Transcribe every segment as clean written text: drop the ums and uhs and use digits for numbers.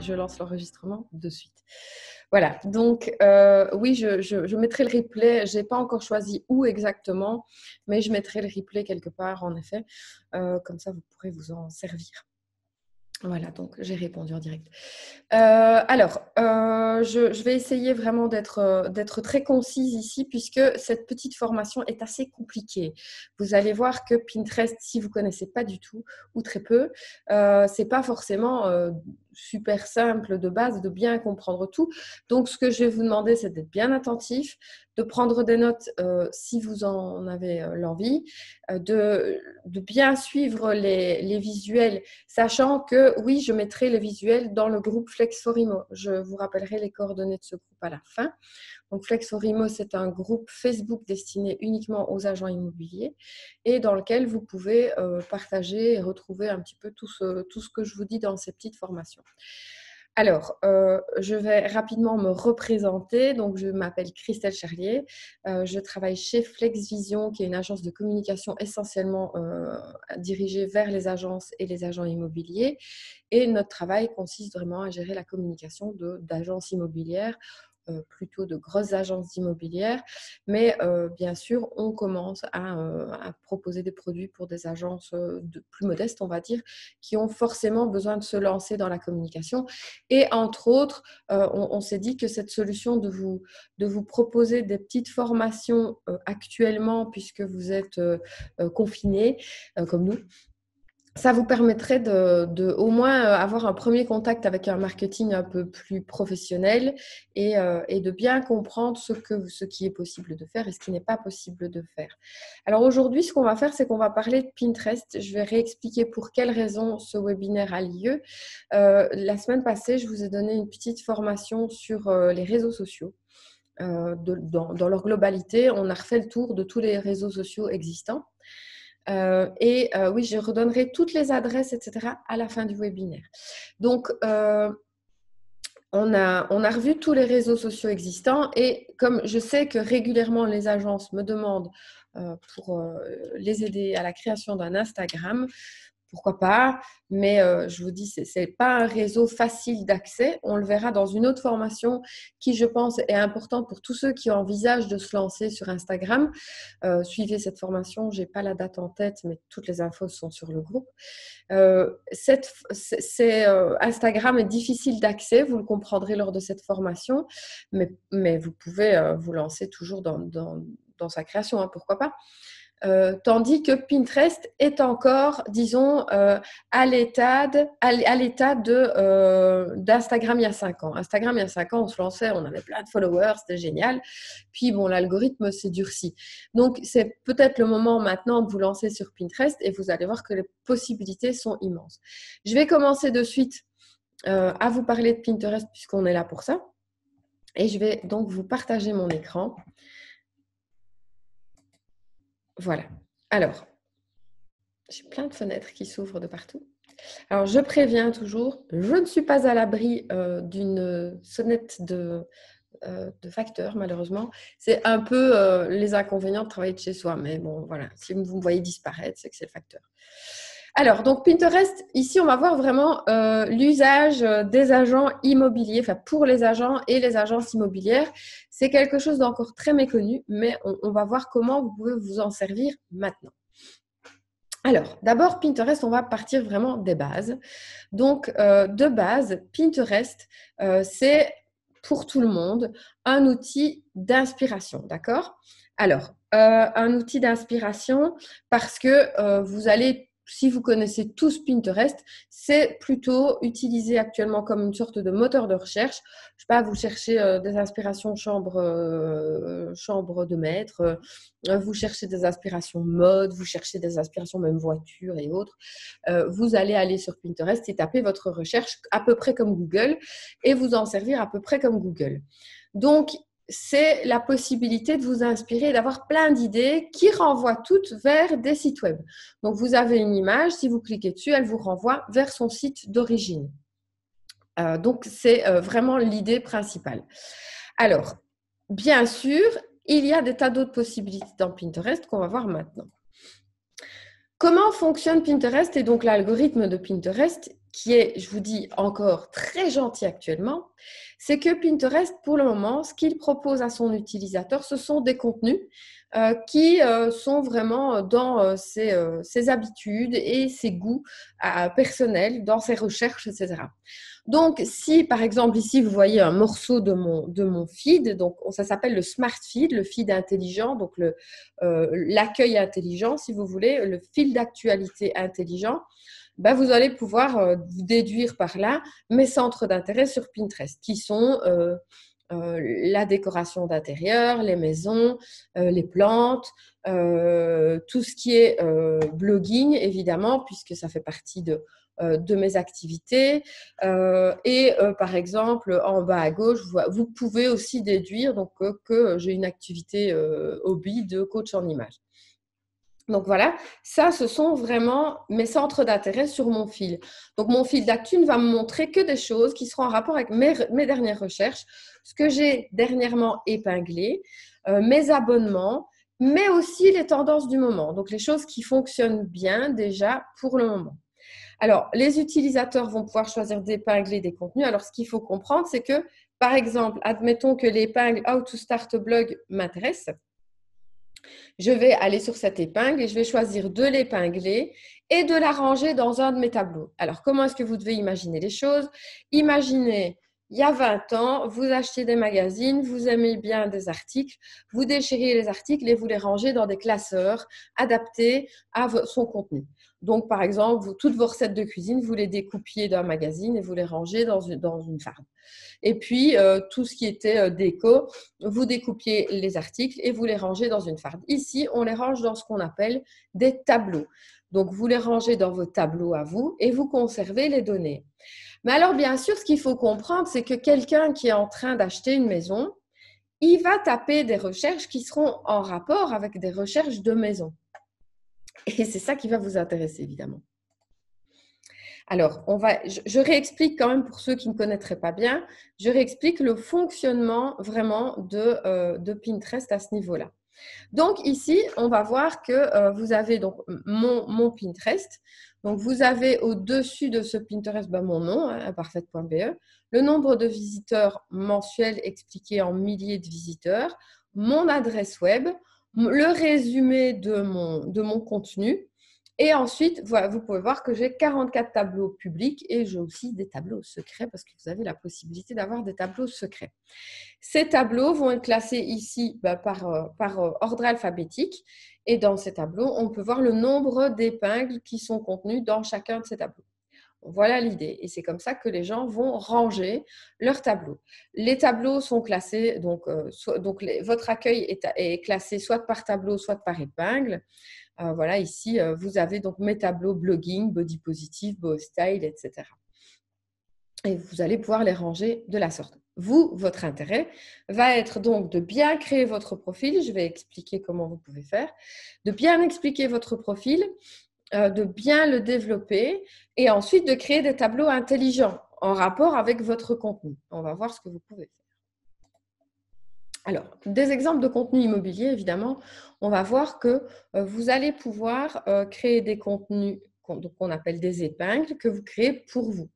je lance l'enregistrement de suite. Voilà, donc oui, je mettrai le replay. Je n'ai pas encore choisi où exactement, mais je mettrai le replay quelque part, en effet. Comme ça, vous pourrez vous en servir. Voilà, donc j'ai répondu en direct. Je vais essayer vraiment d'être très concise ici, puisque cette petite formation est assez compliquée. Vous allez voir que Pinterest, si vous ne connaissez pas du tout ou très peu, ce n'est pas forcément super simple de base de bien comprendre tout. Donc, ce que je vais vous demander, c'est d'être bien attentif, de prendre des notes si vous en avez l'envie, de bien suivre les visuels, sachant que oui, je mettrai les visuels dans le groupe Flex for Imo. Je vous rappellerai les coordonnées de ce groupe à la fin. Donc Flex for Imo, c'est un groupe Facebook destiné uniquement aux agents immobiliers et dans lequel vous pouvez partager et retrouver un petit peu tout ce que je vous dis dans ces petites formations. Alors, je vais rapidement me représenter. Donc, je m'appelle Christelle Charlier. Je travaille chez Flex Vision, qui est une agence de communication essentiellement dirigée vers les agences et les agents immobiliers. Et notre travail consiste vraiment à gérer la communication d'agences immobilières, plutôt de grosses agences immobilières. Mais bien sûr, on commence à proposer des produits pour des agences plus modestes, on va dire, qui ont forcément besoin de se lancer dans la communication. Et entre autres, on s'est dit que cette solution de vous proposer des petites formations actuellement, puisque vous êtes confinés, comme nous, ça vous permettrait de au moins avoir un premier contact avec un marketing un peu plus professionnel et de bien comprendre ce qui est possible de faire et ce qui n'est pas possible de faire. Alors aujourd'hui, ce qu'on va faire, c'est qu'on va parler de Pinterest. Je vais réexpliquer pour quelles raisons ce webinaire a lieu. La semaine passée, je vous ai donné une petite formation sur les réseaux sociaux. Dans leur globalité, on a refait le tour de tous les réseaux sociaux existants. Oui, je redonnerai toutes les adresses, etc. à la fin du webinaire. Donc, on a revu tous les réseaux sociaux existants et comme je sais que régulièrement les agences me demandent pour les aider à la création d'un Instagram, pourquoi pas, mais je vous dis, ce n'est pas un réseau facile d'accès. On le verra dans une autre formation qui, je pense, est importante pour tous ceux qui envisagent de se lancer sur Instagram. Suivez cette formation, je n'ai pas la date en tête, mais toutes les infos sont sur le groupe. Instagram est difficile d'accès, vous le comprendrez lors de cette formation, mais vous pouvez vous lancer toujours dans sa création, hein, pourquoi pas. Tandis que Pinterest est encore, disons, à l'état d'Instagram il y a 5 ans. Instagram, il y a 5 ans, on se lançait, on avait plein de followers, c'était génial. Puis, bon, l'algorithme s'est durci. Donc, c'est peut-être le moment maintenant de vous lancer sur Pinterest et vous allez voir que les possibilités sont immenses. Je vais commencer de suite à vous parler de Pinterest puisqu'on est là pour ça. Et je vais donc vous partager mon écran. Voilà. Alors, j'ai plein de fenêtres qui s'ouvrent de partout. Alors, je préviens toujours, je ne suis pas à l'abri d'une sonnette de facteur, malheureusement. C'est un peu les inconvénients de travailler de chez soi. Mais bon, voilà, si vous me voyez disparaître, c'est que c'est le facteur. Alors, donc Pinterest, ici, on va voir vraiment l'usage des agents immobiliers, enfin pour les agents et les agences immobilières. C'est quelque chose d'encore très méconnu, mais on va voir comment vous pouvez vous en servir maintenant. Alors, d'abord, Pinterest, on va partir vraiment des bases. Donc, de base, Pinterest, c'est pour tout le monde un outil d'inspiration, d'accord ? Alors, un outil d'inspiration parce que vous allez, si vous connaissez tous Pinterest, c'est plutôt utilisé actuellement comme une sorte de moteur de recherche. Je sais pas, vous cherchez des inspirations chambre de maître, vous cherchez des inspirations mode, vous cherchez des inspirations même voiture et autres. Vous allez aller sur Pinterest et taper votre recherche à peu près comme Google et vous en servir à peu près comme Google. Donc, c'est la possibilité de vous inspirer et d'avoir plein d'idées qui renvoient toutes vers des sites web. Donc, vous avez une image, si vous cliquez dessus, elle vous renvoie vers son site d'origine. Donc, c'est vraiment l'idée principale. Alors, bien sûr, il y a des tas d'autres possibilités dans Pinterest qu'on va voir maintenant. Comment fonctionne Pinterest et donc l'algorithme de Pinterest qui est, je vous dis, encore très gentil actuellement, c'est que Pinterest, pour le moment, ce qu'il propose à son utilisateur, ce sont des contenus qui sont vraiment dans ses habitudes et ses goûts personnels, dans ses recherches, etc. Donc, si par exemple ici vous voyez un morceau de mon feed, donc ça s'appelle le smart feed, le feed intelligent, donc l'accueil intelligent, si vous voulez, le fil d'actualité intelligent, ben, vous allez pouvoir vous déduire par là mes centres d'intérêt sur Pinterest, qui sont la décoration d'intérieur, les maisons, les plantes, tout ce qui est blogging, évidemment, puisque ça fait partie de mes activités. Par exemple, en bas à gauche, vous pouvez aussi déduire donc, que j'ai une activité hobby de coach en images. Donc voilà, ça, ce sont vraiment mes centres d'intérêt sur mon fil. Donc mon fil d'actu ne va me montrer que des choses qui seront en rapport avec mes dernières recherches, ce que j'ai dernièrement épinglé, mes abonnements, mais aussi les tendances du moment. Donc les choses qui fonctionnent bien déjà pour le moment. Alors, les utilisateurs vont pouvoir choisir d'épingler des contenus. Alors, ce qu'il faut comprendre, c'est que, par exemple, admettons que l'épingle How to Start a Blog m'intéresse. Je vais aller sur cette épingle et je vais choisir de l'épingler et de la ranger dans un de mes tableaux. Alors, comment est-ce que vous devez imaginer les choses? Imaginez, il y a 20 ans, vous achetez des magazines, vous aimez bien des articles, vous déchirez les articles et vous les rangez dans des classeurs adaptés à son contenu. Donc, par exemple, toutes vos recettes de cuisine, vous les découpiez d'un magazine et vous les rangez dans une farde. Et puis, tout ce qui était déco, vous découpiez les articles et vous les rangez dans une farde. Ici, on les range dans ce qu'on appelle des tableaux. Donc, vous les rangez dans vos tableaux à vous et vous conservez les données. Mais alors, bien sûr, ce qu'il faut comprendre, c'est que quelqu'un qui est en train d'acheter une maison, il va taper des recherches qui seront en rapport avec des recherches de maison. Et c'est ça qui va vous intéresser, évidemment. Alors, je réexplique quand même pour ceux qui ne connaîtraient pas bien, je réexplique le fonctionnement vraiment de Pinterest à ce niveau-là. Donc ici, on va voir que vous avez donc mon Pinterest. Donc vous avez au-dessus de ce Pinterest mon nom, imparfaite.be, le nombre de visiteurs mensuels expliqué en milliers de visiteurs, mon adresse web, le résumé de mon contenu. Et ensuite, voilà, vous pouvez voir que j'ai 44 tableaux publics et j'ai aussi des tableaux secrets parce que vous avez la possibilité d'avoir des tableaux secrets. Ces tableaux vont être classés ici par ordre alphabétique et dans ces tableaux, on peut voir le nombre d'épingles qui sont contenues dans chacun de ces tableaux. Voilà l'idée et c'est comme ça que les gens vont ranger leurs tableaux. Les tableaux sont classés, votre accueil est classé soit par tableau, soit par épingle. Voilà, ici, vous avez donc mes tableaux blogging, body positive, beau style, etc. Et vous allez pouvoir les ranger de la sorte. Vous, votre intérêt va être donc de bien créer votre profil. Je vais expliquer comment vous pouvez faire. De bien expliquer votre profil, de bien le développer et ensuite de créer des tableaux intelligents en rapport avec votre contenu. On va voir ce que vous pouvez faire. Alors, des exemples de contenu immobilier, évidemment, on va voir que vous allez pouvoir créer des contenus qu'on appelle des épingles que vous créez pour vous.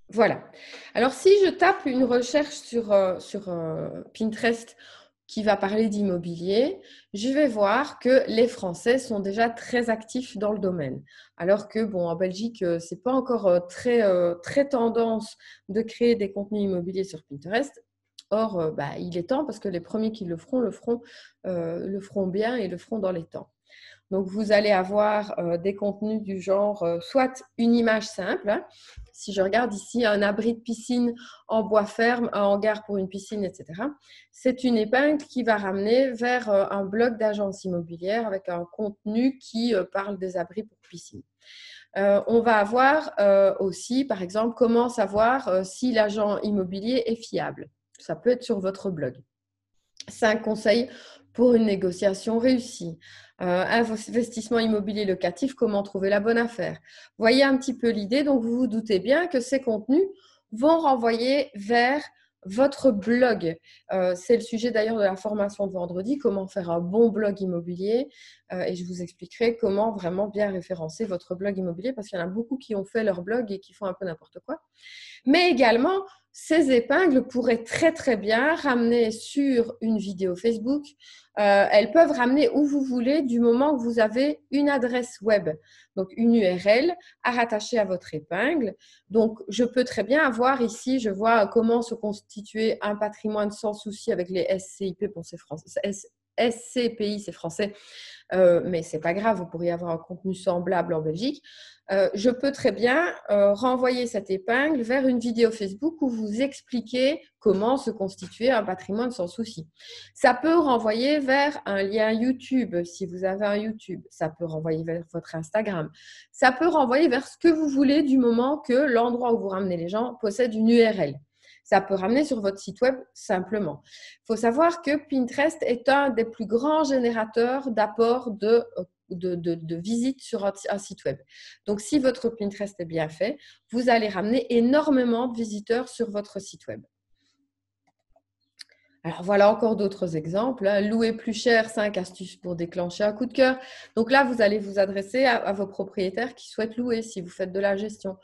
Voilà. Alors, si je tape une recherche sur Pinterest qui va parler d'immobilier, je vais voir que les Français sont déjà très actifs dans le domaine. Alors que, bon, en Belgique, ce n'est pas encore très tendance de créer des contenus immobiliers sur Pinterest. Or, il est temps parce que les premiers qui le feront bien et le feront dans les temps. Donc, vous allez avoir des contenus du genre, soit une image simple. Hein. Si je regarde ici, un abri de piscine en bois ferme, un hangar pour une piscine, etc. C'est une épingle qui va ramener vers un blog d'agence immobilière avec un contenu qui parle des abris pour piscine. On va avoir aussi, par exemple, comment savoir si l'agent immobilier est fiable. Ça peut être sur votre blog. 5 conseils pour une négociation réussie. Investissement immobilier locatif, comment trouver la bonne affaire. Voyez un petit peu l'idée, donc vous vous doutez bien que ces contenus vont renvoyer vers votre blog. C'est le sujet d'ailleurs de la formation de vendredi, comment faire un bon blog immobilier. Et je vous expliquerai comment vraiment bien référencer votre blog immobilier parce qu'il y en a beaucoup qui ont fait leur blog et qui font un peu n'importe quoi. Mais également, ces épingles pourraient très très bien ramener sur une vidéo Facebook. Elles peuvent ramener où vous voulez du moment que vous avez une adresse web, donc une URL à rattacher à votre épingle. Donc, je peux très bien avoir ici, je vois comment se constituer un patrimoine sans souci avec les SCIP, bon, c'est français, SCPI, c'est français, mais ce n'est pas grave, vous pourriez avoir un contenu semblable en Belgique. Je peux très bien renvoyer cette épingle vers une vidéo Facebook où vous expliquez comment se constituer un patrimoine sans souci. Ça peut renvoyer vers un lien YouTube, si vous avez un YouTube. Ça peut renvoyer vers votre Instagram. Ça peut renvoyer vers ce que vous voulez du moment que l'endroit où vous ramenez les gens possède une URL. Ça peut ramener sur votre site web simplement. Il faut savoir que Pinterest est un des plus grands générateurs d'apports de visites sur un site web. Donc, si votre Pinterest est bien fait, vous allez ramener énormément de visiteurs sur votre site web. Alors, voilà encore d'autres exemples. Louer plus cher, 5 astuces pour déclencher un coup de cœur. Donc là, vous allez vous adresser à vos propriétaires qui souhaitent louer si vous faites de la gestion.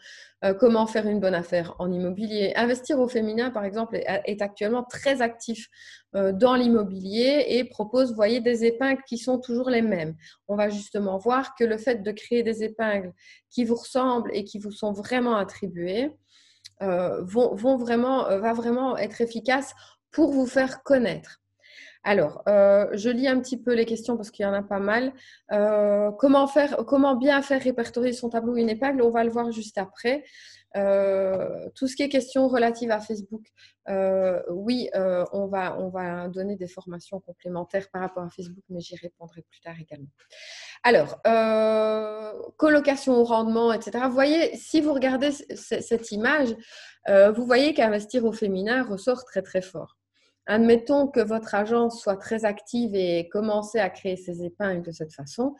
Comment faire une bonne affaire en immobilier. Investir au féminin, par exemple, est actuellement très actif dans l'immobilier et propose, vous voyez, des épingles qui sont toujours les mêmes. On va justement voir que le fait de créer des épingles qui vous ressemblent et qui vous sont vraiment attribuées va vraiment être efficace pour vous faire connaître. Alors, je lis un petit peu les questions parce qu'il y en a pas mal. Comment bien faire répertorier son tableau ou une épingle? On va le voir juste après. Tout ce qui est questions relatives à Facebook, oui, on va donner des formations complémentaires par rapport à Facebook, mais j'y répondrai plus tard également. Alors, colocation au rendement, etc. Vous voyez, si vous regardez cette image, vous voyez qu'investir au féminin ressort très, très fort. Admettons que votre agence soit très active et commence à créer ses épingles de cette façon.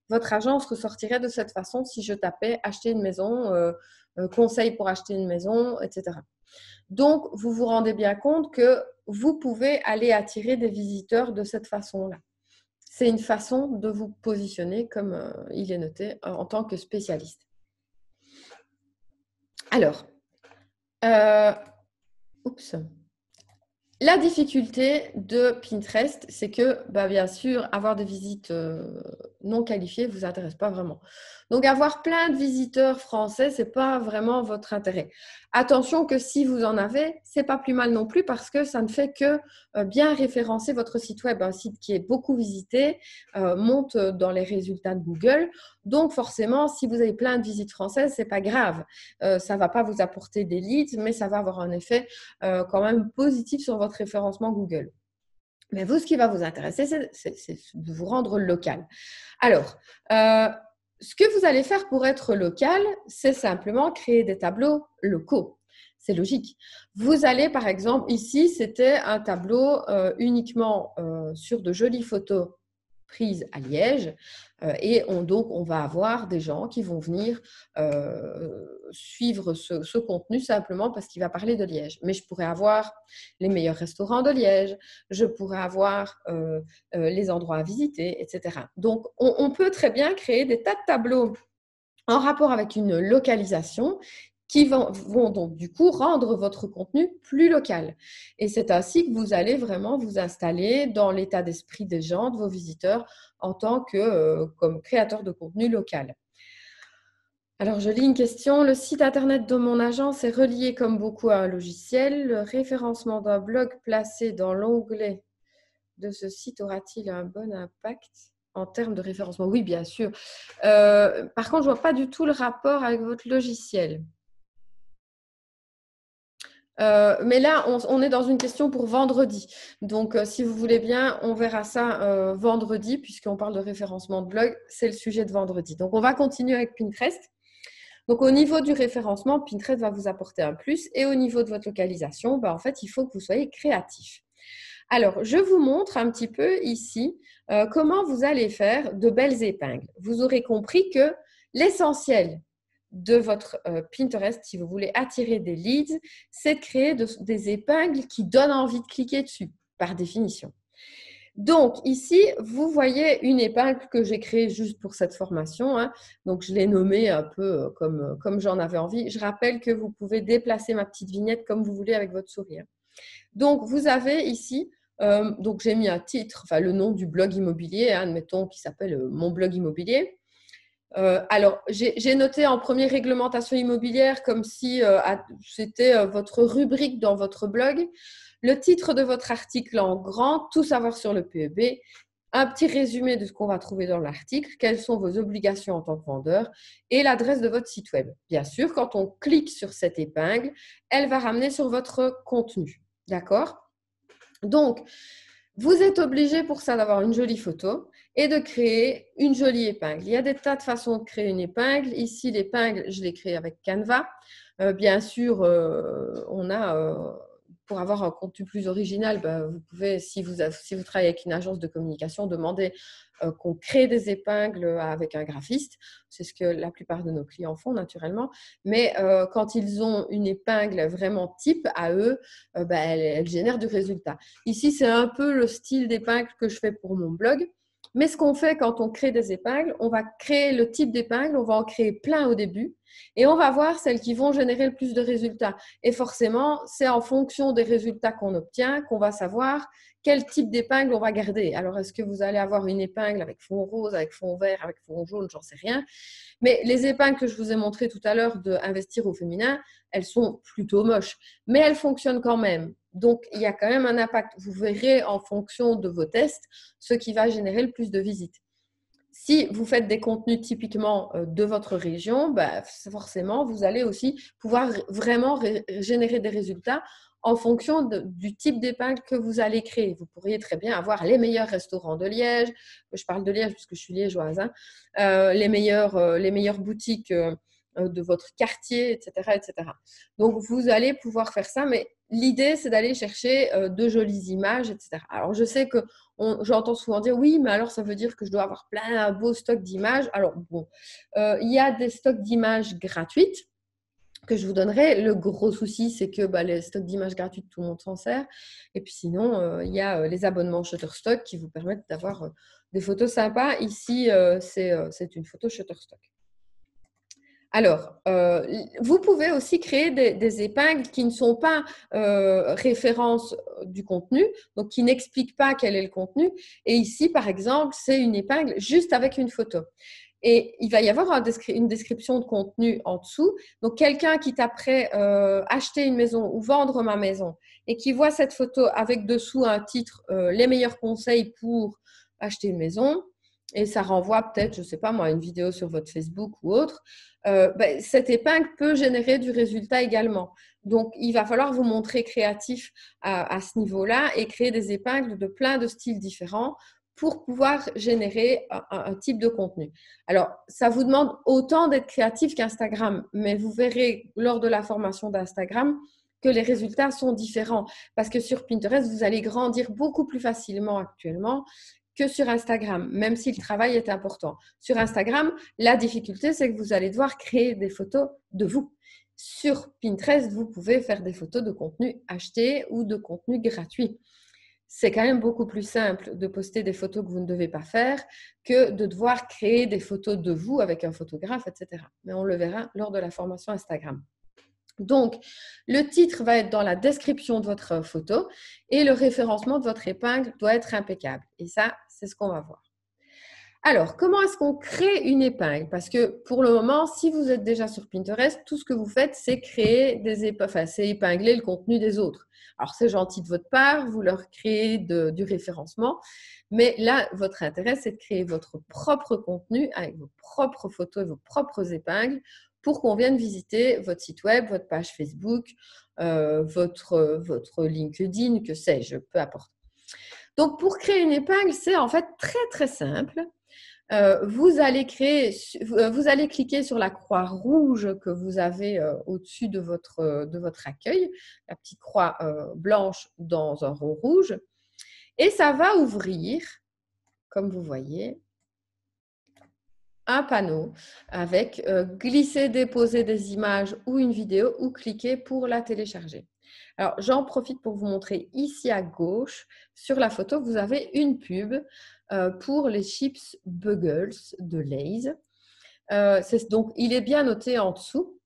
Votre agence ressortirait de cette façon si je tapais acheter une maison, conseil pour acheter une maison, etc. Donc, vous vous rendez bien compte que vous pouvez aller attirer des visiteurs de cette façon-là. C'est une façon de vous positionner, comme il est noté, en tant que spécialiste. Alors, la difficulté de Pinterest, c'est que, bien sûr, avoir des visites non qualifiées ne vous intéresse pas vraiment. Donc, avoir plein de visiteurs français, ce n'est pas vraiment votre intérêt. Attention que si vous en avez, ce n'est pas plus mal non plus parce que ça ne fait que bien référencer votre site web. Un site qui est beaucoup visité monte dans les résultats de Google. Donc, forcément, si vous avez plein de visites françaises, ce n'est pas grave. Ça ne va pas vous apporter des leads, mais ça va avoir un effet quand même positif sur votre référencement Google. Mais vous, ce qui va vous intéresser, c'est de vous rendre local. Alors, ce que vous allez faire pour être local, c'est simplement créer des tableaux locaux. C'est logique. Vous allez, par exemple, ici, c'était un tableau uniquement sur de jolies photos prises à Liège. Et donc, on va avoir des gens qui vont venir suivre ce contenu simplement parce qu'il va parler de Liège. Mais je pourrais avoir les meilleurs restaurants de Liège, je pourrais avoir les endroits à visiter, etc. Donc, on peut très bien créer des tas de tableaux en rapport avec une localisation qui vont donc du coup rendre votre contenu plus local. Et c'est ainsi que vous allez vraiment vous installer dans l'état d'esprit des gens, de vos visiteurs, en tant que comme créateur de contenu local. Alors, je lis une question. Le site internet de mon agence est relié comme beaucoup à un logiciel. Le référencement d'un blog placé dans l'onglet de ce site aura-t-il un bon impact en termes de référencement? Oui, bien sûr. Par contre, je ne vois pas du tout le rapport avec votre logiciel. Mais là, on est dans une question pour vendredi. Donc, si vous voulez bien, on verra ça vendredi, puisqu'on parle de référencement de blog. C'est le sujet de vendredi. Donc, on va continuer avec Pinterest. Donc, au niveau du référencement, Pinterest va vous apporter un plus. Et au niveau de votre localisation, en fait, il faut que vous soyez créatif. Alors, je vous montre un petit peu ici comment vous allez faire de belles épingles. Vous aurez compris que l'essentiel de votre Pinterest, si vous voulez attirer des leads, c'est de créer des épingles qui donnent envie de cliquer dessus, par définition. Donc, ici, vous voyez une épingle que j'ai créée juste pour cette formation. Hein. Donc, je l'ai nommée un peu comme j'en avais envie. Je rappelle que vous pouvez déplacer ma petite vignette comme vous voulez avec votre souris. Hein. Donc, vous avez ici, donc j'ai mis un titre, enfin le nom du blog immobilier, hein, admettons, qui s'appelle Mon blog immobilier. Alors, j'ai noté en première réglementation immobilière comme si c'était votre rubrique dans votre blog. Le titre de votre article en grand, tout savoir sur le PEB, un petit résumé de ce qu'on va trouver dans l'article, quelles sont vos obligations en tant que vendeur et l'adresse de votre site web. Bien sûr, quand on clique sur cette épingle, elle va ramener sur votre contenu. D'accord ? Donc, vous êtes obligé pour ça d'avoir une jolie photo et de créer une jolie épingle. Il y a des tas de façons de créer une épingle. Ici, l'épingle, je l'ai créée avec Canva. Bien sûr, on a, pour avoir un contenu plus original, vous pouvez, si vous travaillez avec une agence de communication, demander qu'on crée des épingles avec un graphiste. C'est ce que la plupart de nos clients font naturellement. Mais quand ils ont une épingle vraiment type à eux, elle génère du résultat. Ici, c'est un peu le style d'épingle que je fais pour mon blog. Mais ce qu'on fait quand on crée des épingles, on va créer le type d'épingle, on va en créer plein au début et on va voir celles qui vont générer le plus de résultats. Et forcément, c'est en fonction des résultats qu'on obtient qu'on va savoir quel type d'épingle on va garder. Alors, est-ce que vous allez avoir une épingle avec fond rose, avec fond vert, avec fond jaune, j'en sais rien. Mais les épingles que je vous ai montrées tout à l'heure d'Investir au féminin, elles sont plutôt moches, mais elles fonctionnent quand même. Donc, il y a quand même un impact. Vous verrez en fonction de vos tests ce qui va générer le plus de visites. Si vous faites des contenus typiquement de votre région, forcément, vous allez aussi pouvoir vraiment générer des résultats en fonction du type d'épingle que vous allez créer. Vous pourriez très bien avoir les meilleurs restaurants de Liège. Je parle de Liège puisque je suis liégeoise. Hein, les meilleures boutiques de votre quartier, etc., etc. Donc, vous allez pouvoir faire ça, mais l'idée, c'est d'aller chercher de jolies images, etc. Alors, je sais que j'entends souvent dire oui, mais alors ça veut dire que je dois avoir plein un beau stock d'images. Alors, bon, il y a des stocks d'images gratuites que je vous donnerai. Le gros souci, c'est que les stocks d'images gratuites, tout le monde s'en sert. Et puis sinon, il y a les abonnements Shutterstock qui vous permettent d'avoir des photos sympas. Ici, c'est une photo Shutterstock. Alors, vous pouvez aussi créer des épingles qui ne sont pas référence du contenu, donc qui n'expliquent pas quel est le contenu. Et ici, par exemple, c'est une épingle juste avec une photo. Et il va y avoir une description de contenu en dessous. Donc, quelqu'un qui taperait acheter une maison ou vendre ma maison et qui voit cette photo avec dessous un titre les meilleurs conseils pour acheter une maison, et ça renvoie peut-être, je ne sais pas moi, une vidéo sur votre Facebook ou autre, cette épingle peut générer du résultat également. Donc, il va falloir vous montrer créatif à ce niveau-là et créer des épingles de plein de styles différents pour pouvoir générer un type de contenu. Alors, ça vous demande autant d'être créatif qu'Instagram, mais vous verrez lors de la formation d'Instagram que les résultats sont différents parce que sur Pinterest, vous allez grandir beaucoup plus facilement actuellement que sur Instagram, même si le travail est important. Sur Instagram, la difficulté, c'est que vous allez devoir créer des photos de vous. Sur Pinterest, vous pouvez faire des photos de contenu acheté ou de contenu gratuit. C'est quand même beaucoup plus simple de poster des photos que vous ne devez pas faire que de devoir créer des photos de vous avec un photographe, etc. Mais on le verra lors de la formation Instagram. Donc, le titre va être dans la description de votre photo et le référencement de votre épingle doit être impeccable. Et ça, c'est ce qu'on va voir. Alors, comment est-ce qu'on crée une épingle? Parce que pour le moment, si vous êtes déjà sur Pinterest, tout ce que vous faites, c'est créer des épingles, enfin, c'est épingler le contenu des autres. Alors, c'est gentil de votre part, vous leur créez du référencement, mais là, votre intérêt, c'est de créer votre propre contenu avec vos propres photos et vos propres épingles pour qu'on vienne visiter votre site web, votre page Facebook, votre LinkedIn, que sais-je, peu importe. Donc, pour créer une épingle, c'est en fait très, très simple. Vous allez cliquer sur la croix rouge que vous avez au-dessus de votre accueil, la petite croix blanche dans un rond rouge, et ça va ouvrir, comme vous voyez, un panneau avec glisser, déposer des images ou une vidéo ou cliquer pour la télécharger. Alors, j'en profite pour vous montrer ici à gauche, sur la photo, vous avez une pub pour les chips Buggles de Lay's. Donc, il est bien noté en dessous,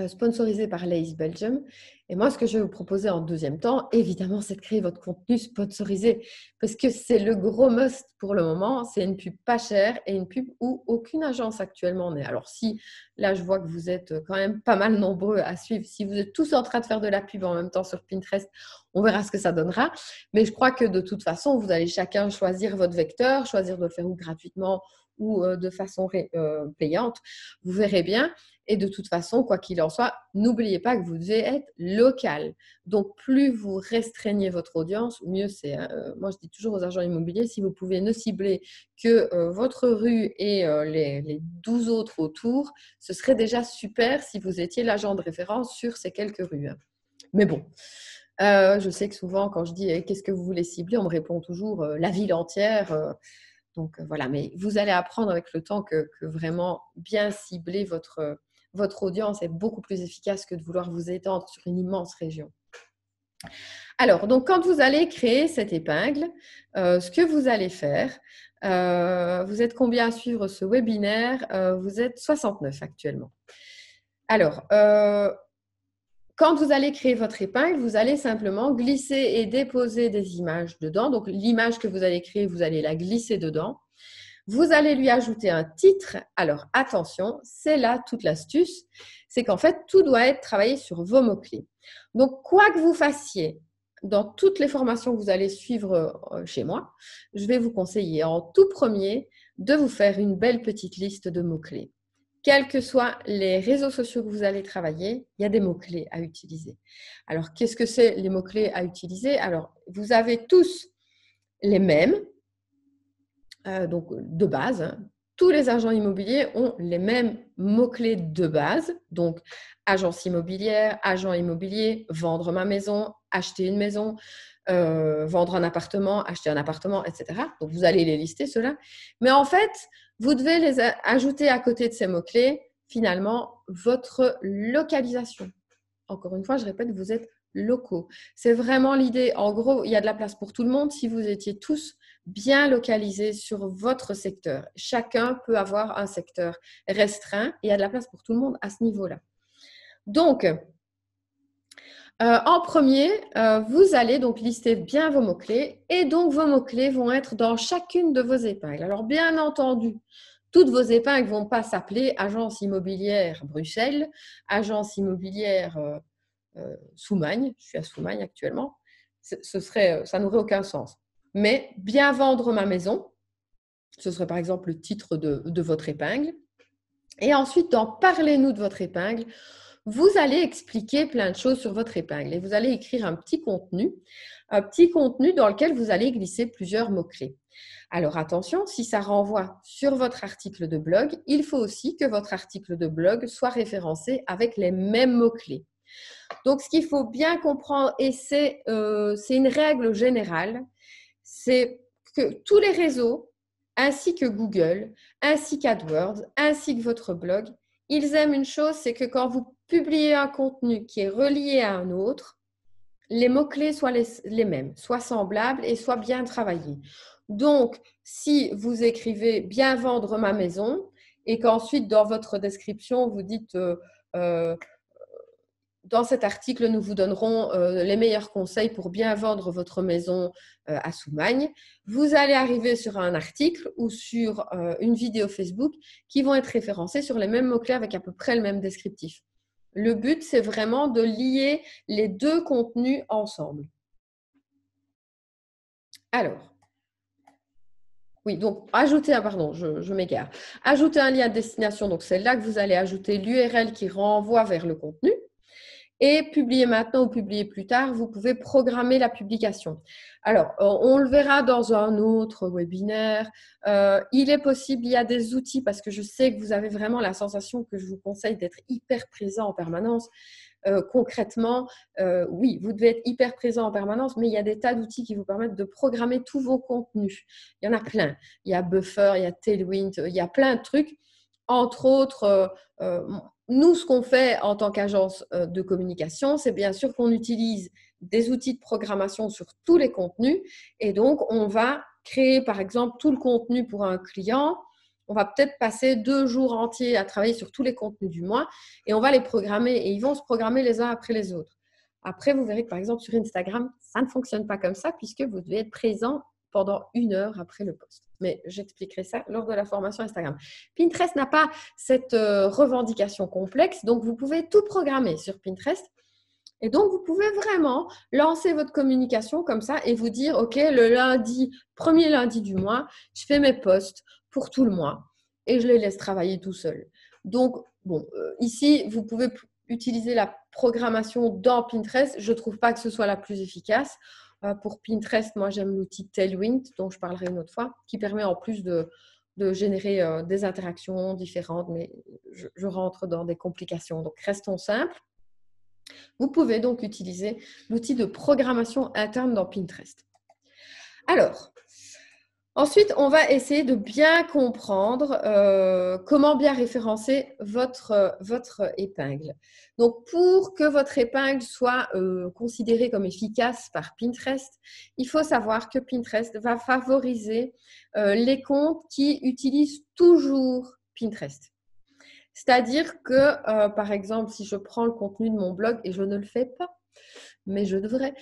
sponsorisé par Lay's Belgium. Et moi, ce que je vais vous proposer en deuxième temps, évidemment, c'est de créer votre contenu sponsorisé parce que c'est le gros must pour le moment. C'est une pub pas chère et une pub où aucune agence actuellement n'est. Alors, si là, je vois que vous êtes quand même pas mal nombreux à suivre, si vous êtes tous en train de faire de la pub en même temps sur Pinterest, on verra ce que ça donnera. Mais je crois que de toute façon, vous allez chacun choisir votre vecteur, choisir de le faire ou gratuitement ou de façon payante. Vous verrez bien. Et de toute façon, quoi qu'il en soit, n'oubliez pas que vous devez être local. Donc, plus vous restreignez votre audience, mieux c'est. Moi, je dis toujours aux agents immobiliers, si vous pouvez ne cibler que votre rue et les 12 autres autour, ce serait déjà super si vous étiez l'agent de référence sur ces quelques rues. Mais bon, je sais que souvent, quand je dis qu'est-ce que vous voulez cibler, on me répond toujours la ville entière. Donc, voilà, mais vous allez apprendre avec le temps que vraiment bien cibler votre audience est beaucoup plus efficace que de vouloir vous étendre sur une immense région. Alors, donc, quand vous allez créer cette épingle, ce que vous allez faire, vous êtes combien à suivre ce webinaire? Vous êtes 69 actuellement. Alors, quand vous allez créer votre épingle, vous allez simplement glisser et déposer des images dedans. Donc, l'image que vous allez créer, vous allez la glisser dedans. Vous allez lui ajouter un titre. Alors, attention, c'est là toute l'astuce. C'est qu'en fait, tout doit être travaillé sur vos mots-clés. Donc, quoi que vous fassiez, dans toutes les formations que vous allez suivre chez moi, je vais vous conseiller en tout premier de vous faire une belle petite liste de mots-clés. Quels que soient les réseaux sociaux que vous allez travailler, il y a des mots-clés à utiliser. Alors, qu'est-ce que c'est les mots-clés à utiliser? Alors, vous avez tous les mêmes, donc de base. Hein. Tous les agents immobiliers ont les mêmes mots-clés de base. Donc, agence immobilière, agent immobilier, vendre ma maison, acheter une maison, vendre un appartement, acheter un appartement, etc. Donc, vous allez les lister, ceux-là. Mais en fait, vous devez les ajouter à côté de ces mots-clés, finalement, votre localisation. Encore une fois, je répète, vous êtes locaux. C'est vraiment l'idée. En gros, il y a de la place pour tout le monde si vous étiez tous bien localisés sur votre secteur. Chacun peut avoir un secteur restreint et il y a de la place pour tout le monde à ce niveau-là. Donc, en premier, vous allez donc lister bien vos mots-clés et donc vos mots-clés vont être dans chacune de vos épingles. Alors, bien entendu, toutes vos épingles ne vont pas s'appeler agence immobilière Bruxelles, agence immobilière Soumagne. Je suis à Soumagne actuellement. Ça n'aurait aucun sens. Mais bien vendre ma maison, ce serait par exemple le titre de votre épingle. Et ensuite, dans Parlez-nous de votre épingle, vous allez expliquer plein de choses sur votre épingle et vous allez écrire un petit contenu dans lequel vous allez glisser plusieurs mots-clés. Alors attention, si ça renvoie sur votre article de blog, il faut aussi que votre article de blog soit référencé avec les mêmes mots-clés. Donc, ce qu'il faut bien comprendre, et c'est une règle générale, c'est que tous les réseaux, ainsi que Google, ainsi qu'AdWords, ainsi que votre blog, ils aiment une chose, c'est que quand vous publiez un contenu qui est relié à un autre, les mots-clés soient les mêmes, soient semblables et soient bien travaillés. Donc, si vous écrivez « bien vendre ma maison » et qu'ensuite, dans votre description, vous dites dans cet article, nous vous donnerons les meilleurs conseils pour bien vendre votre maison à Soumagne. Vous allez arriver sur un article ou sur une vidéo Facebook qui vont être référencés sur les mêmes mots-clés avec à peu près le même descriptif. Le but, c'est vraiment de lier les deux contenus ensemble. Alors, oui, donc ajouter je m'égare. Ajouter un lien de destination, donc c'est là que vous allez ajouter l'URL qui renvoie vers le contenu. Et publier maintenant ou publier plus tard, vous pouvez programmer la publication. Alors, on le verra dans un autre webinaire. Il est possible, il y a des outils, parce que je sais que vous avez vraiment la sensation que je vous conseille d'être hyper présent en permanence. Concrètement, oui, vous devez être hyper présent en permanence, mais il y a des tas d'outils qui vous permettent de programmer tous vos contenus. Il y en a plein. Il y a Buffer, il y a Tailwind, il y a plein de trucs. Entre autres, nous, ce qu'on fait en tant qu'agence de communication, c'est bien sûr qu'on utilise des outils de programmation sur tous les contenus. Et donc, on va créer, par exemple, tout le contenu pour un client. On va peut-être passer 2 jours entiers à travailler sur tous les contenus du mois et on va les programmer et ils vont se programmer les uns après les autres. Après, vous verrez que, par exemple, sur Instagram, ça ne fonctionne pas comme ça puisque vous devez être présent pendant 1 heure après le post. Mais j'expliquerai ça lors de la formation Instagram. Pinterest n'a pas cette revendication complexe, donc vous pouvez tout programmer sur Pinterest. Et donc, vous pouvez vraiment lancer votre communication comme ça et vous dire, OK, le lundi, premier lundi du mois, je fais mes posts pour tout le mois et je les laisse travailler tout seul. Donc, bon, ici, vous pouvez utiliser la programmation dans Pinterest. Je ne trouve pas que ce soit la plus efficace. Pour Pinterest, moi, j'aime l'outil Tailwind, dont je parlerai une autre fois, qui permet en plus de générer des interactions différentes, mais je rentre dans des complications. Donc, restons simples. Vous pouvez donc utiliser l'outil de programmation interne dans Pinterest. Alors, ensuite, on va essayer de bien comprendre comment bien référencer votre épingle. Donc, pour que votre épingle soit considérée comme efficace par Pinterest, il faut savoir que Pinterest va favoriser les comptes qui utilisent toujours Pinterest. C'est-à-dire que, par exemple, si je prends le contenu de mon blog, et je ne le fais pas, mais je devrais,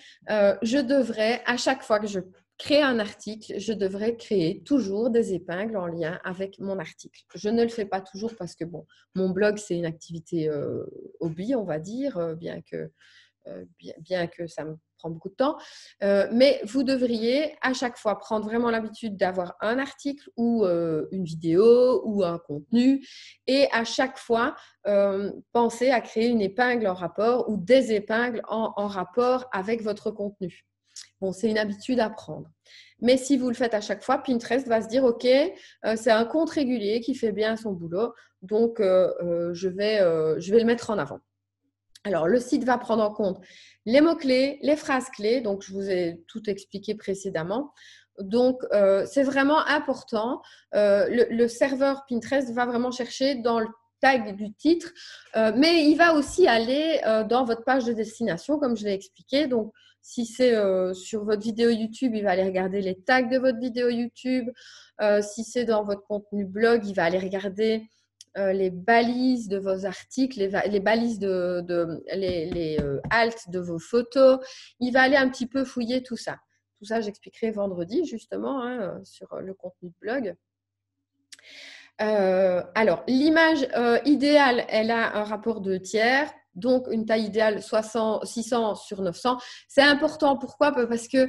à chaque fois que je crée un article, je devrais créer toujours des épingles en lien avec mon article. Je ne le fais pas toujours parce que, bon, mon blog, c'est une activité hobby, on va dire, bien que ça me prend beaucoup de temps. Mais vous devriez à chaque fois prendre vraiment l'habitude d'avoir un article ou une vidéo ou un contenu et à chaque fois penser à créer une épingle en rapport ou des épingles en rapport avec votre contenu. Bon, c'est une habitude à prendre. Mais si vous le faites à chaque fois, Pinterest va se dire, OK, c'est un compte régulier qui fait bien son boulot, donc je vais le mettre en avant. Alors, le site va prendre en compte les mots-clés, les phrases-clés. Donc, je vous ai tout expliqué précédemment. Donc, c'est vraiment important. Le serveur Pinterest va vraiment chercher dans le tag du titre, mais il va aussi aller dans votre page de destination, comme je l'ai expliqué. Donc, si c'est sur votre vidéo YouTube, il va aller regarder les tags de votre vidéo YouTube. Si c'est dans votre contenu blog, il va aller regarder les balises de vos articles, les balises les halts de vos photos. Il va aller un petit peu fouiller tout ça. Tout ça, j'expliquerai vendredi, justement, sur le contenu de blog. Alors, l'image idéale, elle a un rapport de tiers. Donc, une taille idéale 600 sur 900. C'est important. Pourquoi? Parce que,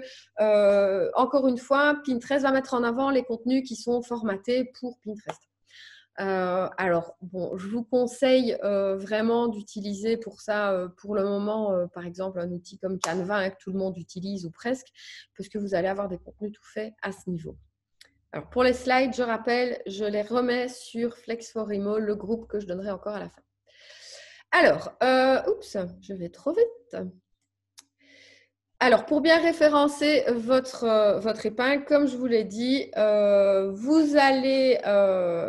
encore une fois, Pinterest va mettre en avant les contenus qui sont formatés pour Pinterest. Alors, bon, je vous conseille vraiment d'utiliser pour ça, pour le moment, par exemple, un outil comme Canva que tout le monde utilise ou presque, parce que vous allez avoir des contenus tout faits à ce niveau. Alors, pour les slides, je rappelle, je les remets sur Flex4Imo, le groupe que je donnerai encore à la fin. Alors, oups, je vais trop vite. Alors, pour bien référencer votre épingle, comme je vous l'ai dit, vous allez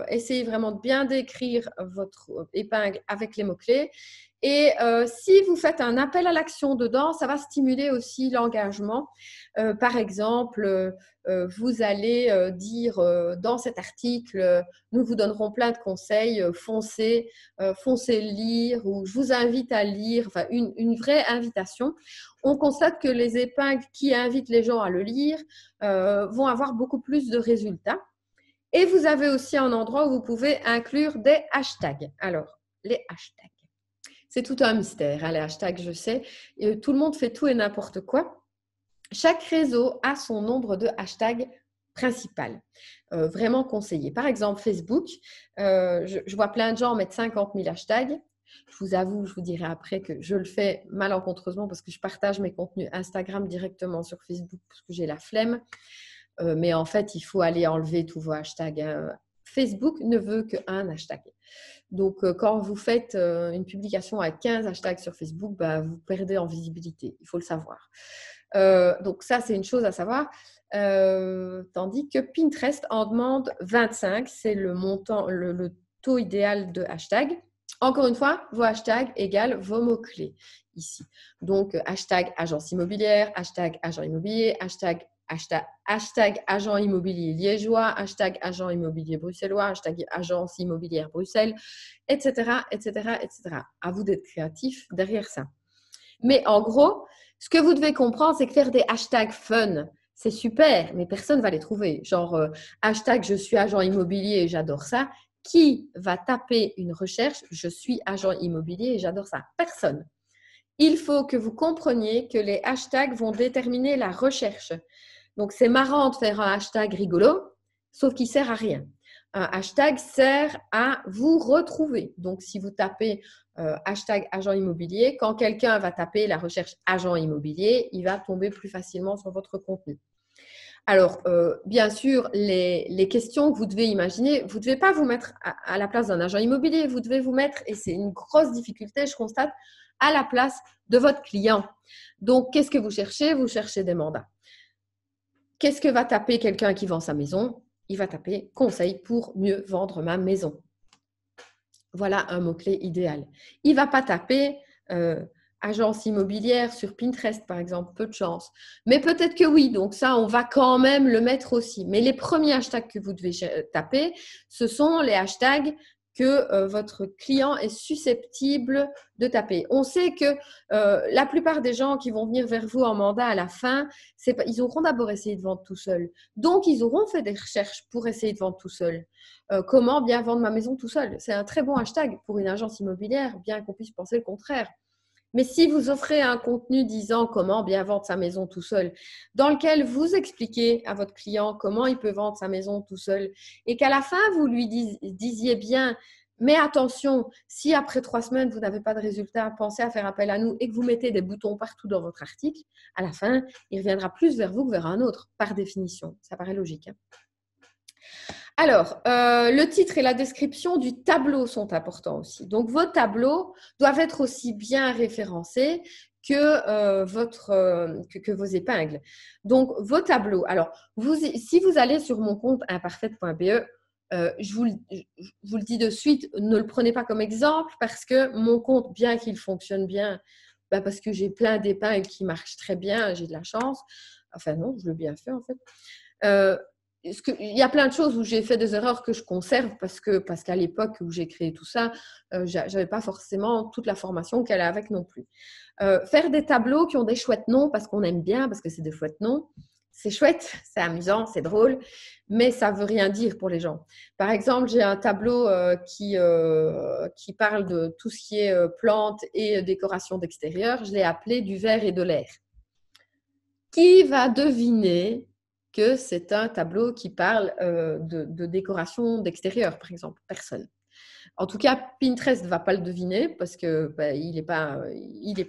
essayer vraiment de bien décrire votre épingle avec les mots-clés. Et si vous faites un appel à l'action dedans, ça va stimuler aussi l'engagement. Par exemple, vous allez dire dans cet article, nous vous donnerons plein de conseils, foncez lire ou je vous invite à lire, enfin une vraie invitation. On constate que les épingles qui invitent les gens à le lire vont avoir beaucoup plus de résultats. Et vous avez aussi un endroit où vous pouvez inclure des hashtags. Alors, les hashtags. C'est tout un mystère, hein, les hashtags, je sais. Et tout le monde fait tout et n'importe quoi. Chaque réseau a son nombre de hashtags principal, vraiment conseillé. Par exemple, Facebook, je vois plein de gens mettre 50 000 hashtags. Je vous avoue, je vous dirai après que je le fais malencontreusement parce que je partage mes contenus Instagram directement sur Facebook parce que j'ai la flemme. Mais en fait, il faut aller enlever tous vos hashtags, hein. Facebook ne veut qu'un hashtag. Donc, quand vous faites une publication avec 15 hashtags sur Facebook, bah, vous perdez en visibilité. Il faut le savoir. Donc, ça, c'est une chose à savoir. Tandis que Pinterest en demande 25. C'est le montant, le taux idéal de hashtags. Encore une fois, vos hashtags égale vos mots-clés ici. Donc, hashtag agence immobilière, hashtag agent immobilier, hashtag agent immobilier liégeois, hashtag agent immobilier bruxellois, hashtag agence immobilière Bruxelles, etc., etc., etc. À vous d'être créatif derrière ça. Mais en gros, ce que vous devez comprendre, c'est que faire des hashtags fun, c'est super, mais personne ne va les trouver. Genre, hashtag je suis agent immobilier et j'adore ça. Qui va taper une recherche je suis agent immobilier et j'adore ça? Personne. Il faut que vous compreniez que les hashtags vont déterminer la recherche. Donc, c'est marrant de faire un hashtag rigolo, sauf qu'il ne sert à rien. Un hashtag sert à vous retrouver. Donc, si vous tapez hashtag agent immobilier, quand quelqu'un va taper la recherche agent immobilier, il va tomber plus facilement sur votre contenu. Alors, bien sûr, les questions que vous devez imaginer, vous ne devez pas vous mettre à la place d'un agent immobilier, vous devez vous mettre, et c'est une grosse difficulté, je constate, à la place de votre client. Donc, qu'est-ce que vous cherchez? Vous cherchez des mandats. Qu'est-ce que va taper quelqu'un qui vend sa maison? Il va taper « conseil pour mieux vendre ma maison ». Voilà un mot-clé idéal. Il ne va pas taper agence immobilière sur Pinterest, par exemple, peu de chance. Mais peut-être que oui, donc ça, on va quand même le mettre aussi. Mais les premiers hashtags que vous devez taper, ce sont les hashtags que votre client est susceptible de taper. On sait que la plupart des gens qui vont venir vers vous en mandat à la fin, ils auront d'abord essayé de vendre tout seul. Donc, ils auront fait des recherches pour essayer de vendre tout seul. Comment bien vendre ma maison tout seul? C'est un très bon hashtag pour une agence immobilière, bien qu'on puisse penser le contraire. Mais si vous offrez un contenu disant comment bien vendre sa maison tout seul, dans lequel vous expliquez à votre client comment il peut vendre sa maison tout seul, et qu'à la fin, vous lui disiez bien, mais attention, si après 3 semaines, vous n'avez pas de résultat, pensez à faire appel à nous et que vous mettez des boutons partout dans votre article, à la fin, il reviendra plus vers vous que vers un autre, par définition. Ça paraît logique, hein? Alors, le titre et la description du tableau sont importants aussi. Donc, vos tableaux doivent être aussi bien référencés que vos épingles. Donc, vos tableaux. Alors, si vous allez sur mon compte imparfaite.be, je vous le dis de suite, ne le prenez pas comme exemple parce que mon compte, bien qu'il fonctionne bien, parce que j'ai plein d'épingles qui marchent très bien, j'ai de la chance. Enfin non, je l'ai bien fait en fait. Il y a plein de choses où j'ai fait des erreurs que je conserve parce qu'à l'époque où j'ai créé tout ça, je n'avais pas forcément toute la formation qu'elle a avec non plus. Faire des tableaux qui ont des chouettes noms parce qu'on aime bien, parce que c'est des chouettes noms, c'est chouette, c'est amusant, c'est drôle, mais ça ne veut rien dire pour les gens. Par exemple, j'ai un tableau qui parle de tout ce qui est plantes et décoration d'extérieur. Je l'ai appelé du verre et de l'air. Qui va deviner que c'est un tableau qui parle de décoration d'extérieur, par exemple? Personne. En tout cas, Pinterest ne va pas le deviner parce qu'il n'est pas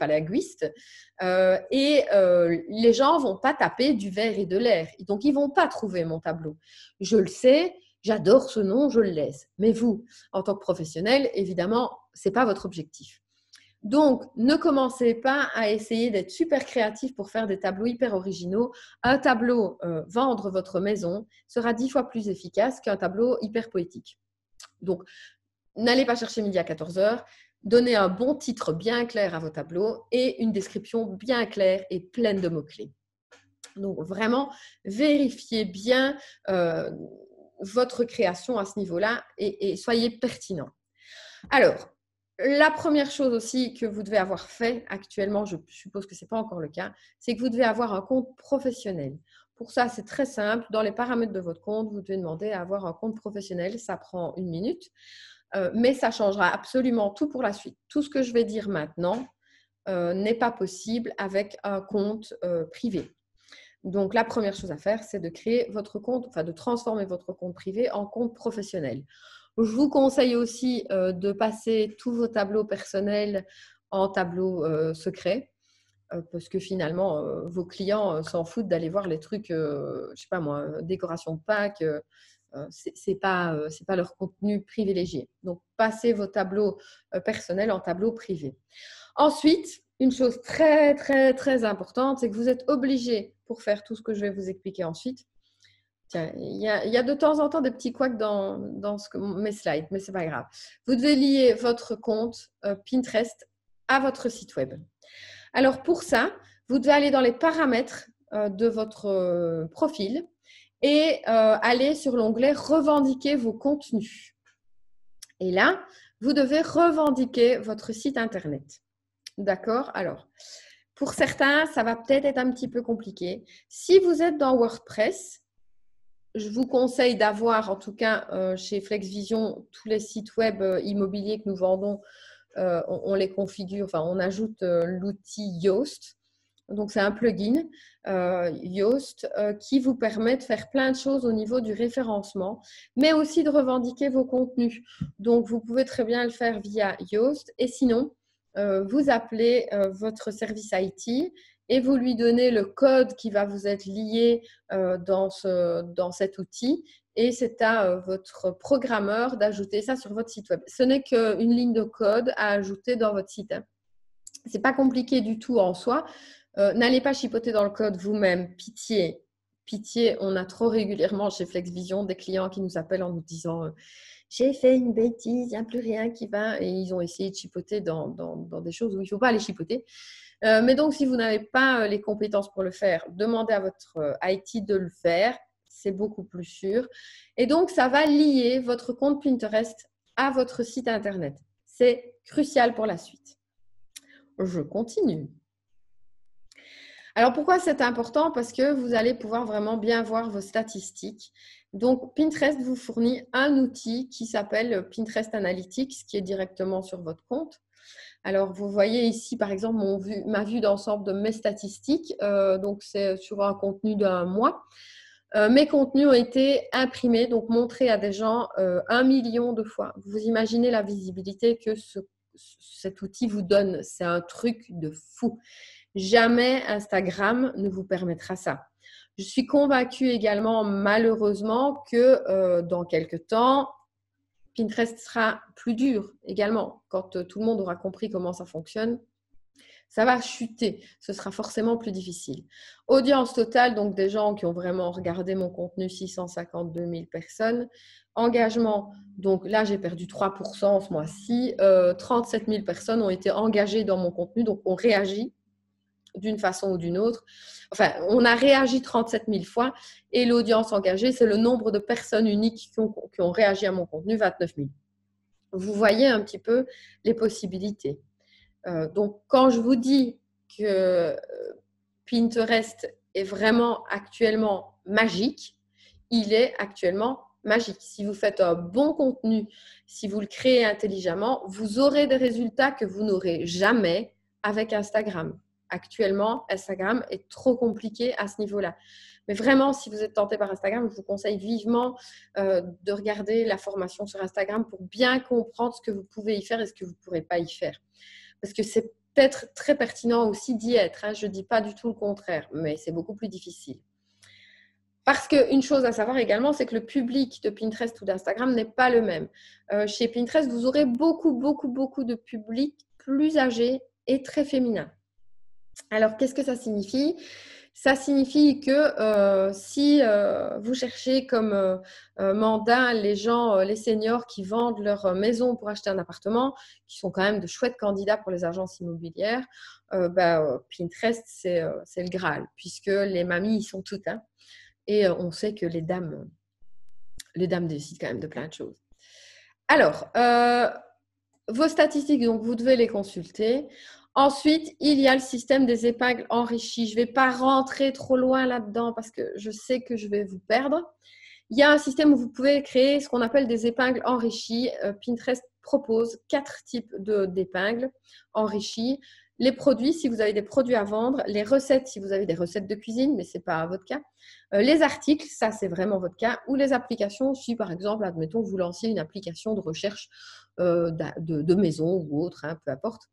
linguiste. Les gens ne vont pas taper du verre et de l'air. Donc, ils ne vont pas trouver mon tableau. Je le sais, j'adore ce nom, je le laisse. Mais vous, en tant que professionnel, évidemment, ce n'est pas votre objectif. Donc, ne commencez pas à essayer d'être super créatif pour faire des tableaux hyper originaux. Un tableau vendre votre maison sera 10 fois plus efficace qu'un tableau hyper poétique. Donc, n'allez pas chercher midi à 14h. Donnez un bon titre bien clair à vos tableaux et une description bien claire et pleine de mots-clés. Donc, vraiment, vérifiez bien votre création à ce niveau-là et soyez pertinent. Alors, la première chose aussi que vous devez avoir fait actuellement, je suppose que ce n'est pas encore le cas, c'est que vous devez avoir un compte professionnel. Pour ça, c'est très simple. Dans les paramètres de votre compte, vous devez demander à avoir un compte professionnel. Ça prend 1 minute, mais ça changera absolument tout pour la suite. Tout ce que je vais dire maintenant n'est pas possible avec un compte privé. Donc, la première chose à faire, c'est de créer votre compte, enfin de transformer votre compte privé en compte professionnel. Je vous conseille aussi de passer tous vos tableaux personnels en tableau secret. Parce que finalement, vos clients s'en foutent d'aller voir les trucs, je sais pas moi, décoration de Pâques, c'est pas leur contenu privilégié. Donc, passez vos tableaux personnels en tableau privé. Ensuite, une chose très, très, très importante, c'est que vous êtes obligé, pour faire tout ce que je vais vous expliquer ensuite. Tiens, il y a de temps en temps des petits couacs dans mes slides, mais c'est pas grave. Vous devez lier votre compte Pinterest à votre site web. Alors, pour ça, vous devez aller dans les paramètres de votre profil et aller sur l'onglet « Revendiquer vos contenus ». Et là, vous devez revendiquer votre site Internet. D'accord? Alors, pour certains, ça va peut-être être un petit peu compliqué. Si vous êtes dans WordPress, je vous conseille d'avoir, en tout cas chez FlexVision, tous les sites web immobiliers que nous vendons, on les configure, enfin on ajoute l'outil Yoast. Donc c'est un plugin Yoast qui vous permet de faire plein de choses au niveau du référencement, mais aussi de revendiquer vos contenus. Donc vous pouvez très bien le faire via Yoast, et sinon vous appelez votre service IT et vous lui donnez le code qui va vous être lié dans cet outil, et c'est à votre programmeur d'ajouter ça sur votre site web. Ce n'est qu'une ligne de code à ajouter dans votre site. Ce n'est pas compliqué du tout en soi. N'allez pas chipoter dans le code vous-même. Pitié, pitié. On a trop régulièrement chez FlexVision des clients qui nous appellent en nous disant j'ai fait une bêtise, il n'y a plus rien qui va. Et ils ont essayé de chipoter dans des choses où il ne faut pas aller chipoter. Mais donc, si vous n'avez pas les compétences pour le faire, demandez à votre IT de le faire. C'est beaucoup plus sûr. Et donc, ça va lier votre compte Pinterest à votre site Internet. C'est crucial pour la suite. Je continue. Alors, pourquoi c'est important? Parce que vous allez pouvoir vraiment bien voir vos statistiques. Donc, Pinterest vous fournit un outil qui s'appelle Pinterest Analytics, qui est directement sur votre compte. Alors, vous voyez ici, par exemple, ma vue d'ensemble de mes statistiques. Donc, c'est sur un contenu d'un mois. Mes contenus ont été imprimés, donc montrés à des gens 1 million de fois. Vous imaginez la visibilité que cet outil vous donne. C'est un truc de fou. Jamais Instagram ne vous permettra ça. Je suis convaincue également, malheureusement, que dans quelques temps, Pinterest sera plus dur également. Quand tout le monde aura compris comment ça fonctionne, ça va chuter. Ce sera forcément plus difficile. Audience totale, donc des gens qui ont vraiment regardé mon contenu, 652 000 personnes. Engagement, donc là, j'ai perdu 3% ce mois-ci. 37 000 personnes ont été engagées dans mon contenu, donc ont réagi d'une façon ou d'une autre. Enfin, on a réagi 37 000 fois, et l'audience engagée, c'est le nombre de personnes uniques qui ont réagi à mon contenu, 29 000. Vous voyez un petit peu les possibilités. Donc, quand je vous dis que Pinterest est vraiment actuellement magique, il est actuellement magique. Si vous faites un bon contenu, si vous le créez intelligemment, vous aurez des résultats que vous n'aurez jamais avec Instagram. Actuellement, Instagram est trop compliqué à ce niveau-là. Mais vraiment, si vous êtes tenté par Instagram, je vous conseille vivement de regarder la formation sur Instagram pour bien comprendre ce que vous pouvez y faire et ce que vous ne pourrez pas y faire. Parce que c'est peut-être très pertinent aussi d'y être. Je ne dis pas du tout le contraire, mais c'est beaucoup plus difficile. Parce qu'une chose à savoir également, c'est que le public de Pinterest ou d'Instagram n'est pas le même. Chez Pinterest, vous aurez beaucoup de public plus âgé et très féminin. Alors, qu'est-ce que ça signifie? Ça signifie que si vous cherchez comme mandat les gens, les seniors qui vendent leur maison pour acheter un appartement, qui sont quand même de chouettes candidats pour les agences immobilières, Pinterest, c'est le Graal, puisque les mamies y sont toutes. Et on sait que les dames décident quand même de plein de choses. Alors, vos statistiques, donc vous devez les consulter. Ensuite, il y a le système des épingles enrichies. Je ne vais pas rentrer trop loin là-dedans parce que je sais que je vais vous perdre. Il y a un système où vous pouvez créer ce qu'on appelle des épingles enrichies. Pinterest propose 4 types d'épingles enrichies. les produits, si vous avez des produits à vendre, les recettes, si vous avez des recettes de cuisine, mais ce n'est pas votre cas, les articles, ça c'est vraiment votre cas, ou les applications, si par exemple, admettons, vous lanciez une application de recherche de maison ou autre, hein, peu importe.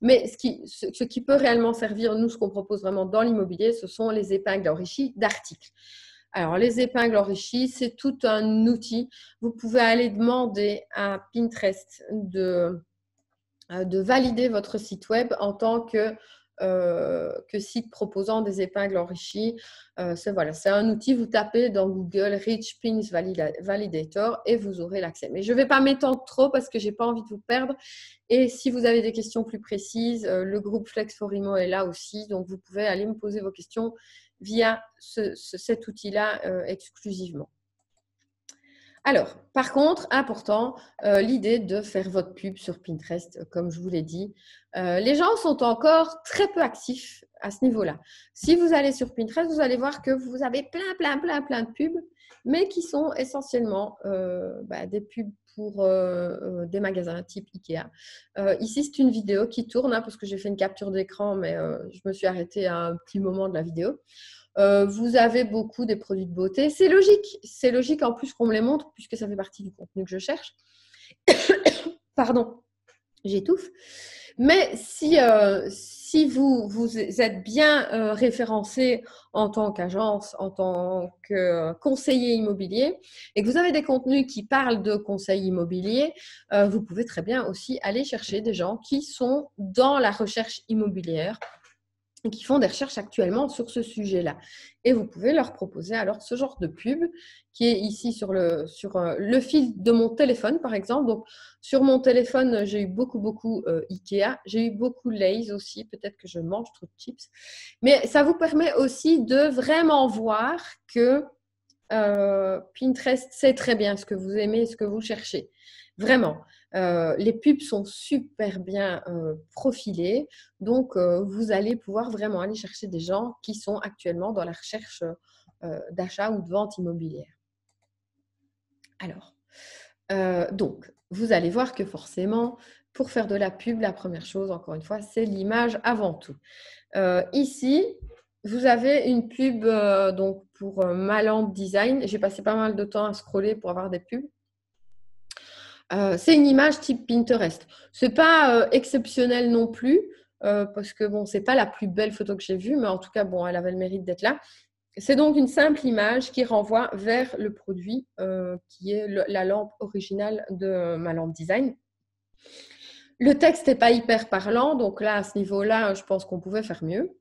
Mais ce qui peut réellement servir, nous, ce qu'on propose vraiment dans l'immobilier, ce sont les épingles enrichies d'articles. Alors, les épingles enrichies, c'est tout un outil. Vous pouvez aller demander à Pinterest de valider votre site web en tant que site proposant des épingles enrichies. C'est un outil, vous tapez dans Google Rich Pins Validator et vous aurez l'accès. Mais je ne vais pas m'étendre trop parce que je n'ai pas envie de vous perdre. Et si vous avez des questions plus précises, le groupe Flex for Imo est là aussi. Donc, vous pouvez aller me poser vos questions via cet outil-là exclusivement. Alors, par contre, important, l'idée de faire votre pub sur Pinterest, comme je vous l'ai dit. Les gens sont encore très peu actifs à ce niveau-là. Si vous allez sur Pinterest, vous allez voir que vous avez plein de pubs, mais qui sont essentiellement des pubs pour des magasins type Ikea. Ici, c'est une vidéo qui tourne, hein, parce que j'ai fait une capture d'écran, mais je me suis arrêtée à un petit moment de la vidéo. Vous avez beaucoup des produits de beauté. C'est logique en plus qu'on me les montre puisque ça fait partie du contenu que je cherche. Pardon, j'étouffe. Mais si vous êtes bien référencé en tant qu'agence, en tant que conseiller immobilier et que vous avez des contenus qui parlent de conseil immobilier, vous pouvez très bien aussi aller chercher des gens qui sont dans la recherche immobilière et qui font des recherches actuellement sur ce sujet-là. Et vous pouvez leur proposer alors ce genre de pub qui est ici sur le fil de mon téléphone, par exemple. Donc, sur mon téléphone, j'ai eu beaucoup Ikea. J'ai eu beaucoup Lay's aussi. Peut-être que je mange trop de chips. Mais ça vous permet aussi de vraiment voir que Pinterest sait très bien ce que vous aimez, ce que vous cherchez. Vraiment. Les pubs sont super bien profilées, donc vous allez pouvoir vraiment aller chercher des gens qui sont actuellement dans la recherche d'achat ou de vente immobilière. Alors, donc, vous allez voir que forcément, pour faire de la pub, la première chose, encore une fois, c'est l'image avant tout. Ici, vous avez une pub donc pour Maland Design. J'ai passé pas mal de temps à scroller pour avoir des pubs. C'est une image type Pinterest. Ce n'est pas exceptionnel non plus, parce que bon, ce n'est pas la plus belle photo que j'ai vue, mais en tout cas, bon, elle avait le mérite d'être là. C'est donc une simple image qui renvoie vers le produit qui est la lampe originale de Maland Design. Le texte n'est pas hyper parlant, donc là, à ce niveau-là, je pense qu'on pouvait faire mieux.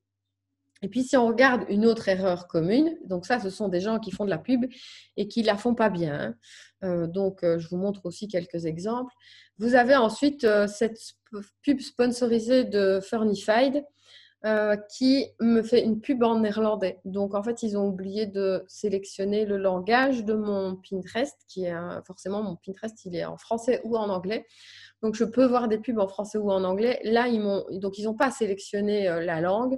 Et puis, si on regarde une autre erreur commune, donc ça, ce sont des gens qui font de la pub et qui ne la font pas bien. Donc, je vous montre aussi quelques exemples. Vous avez ensuite cette pub sponsorisée de Furnified qui me fait une pub en néerlandais. Donc, en fait, ils ont oublié de sélectionner le langage de mon Pinterest, qui est forcément mon Pinterest, il est en français ou en anglais. Donc, je peux voir des pubs en français ou en anglais. Là, ils n'ont pas sélectionné la langue.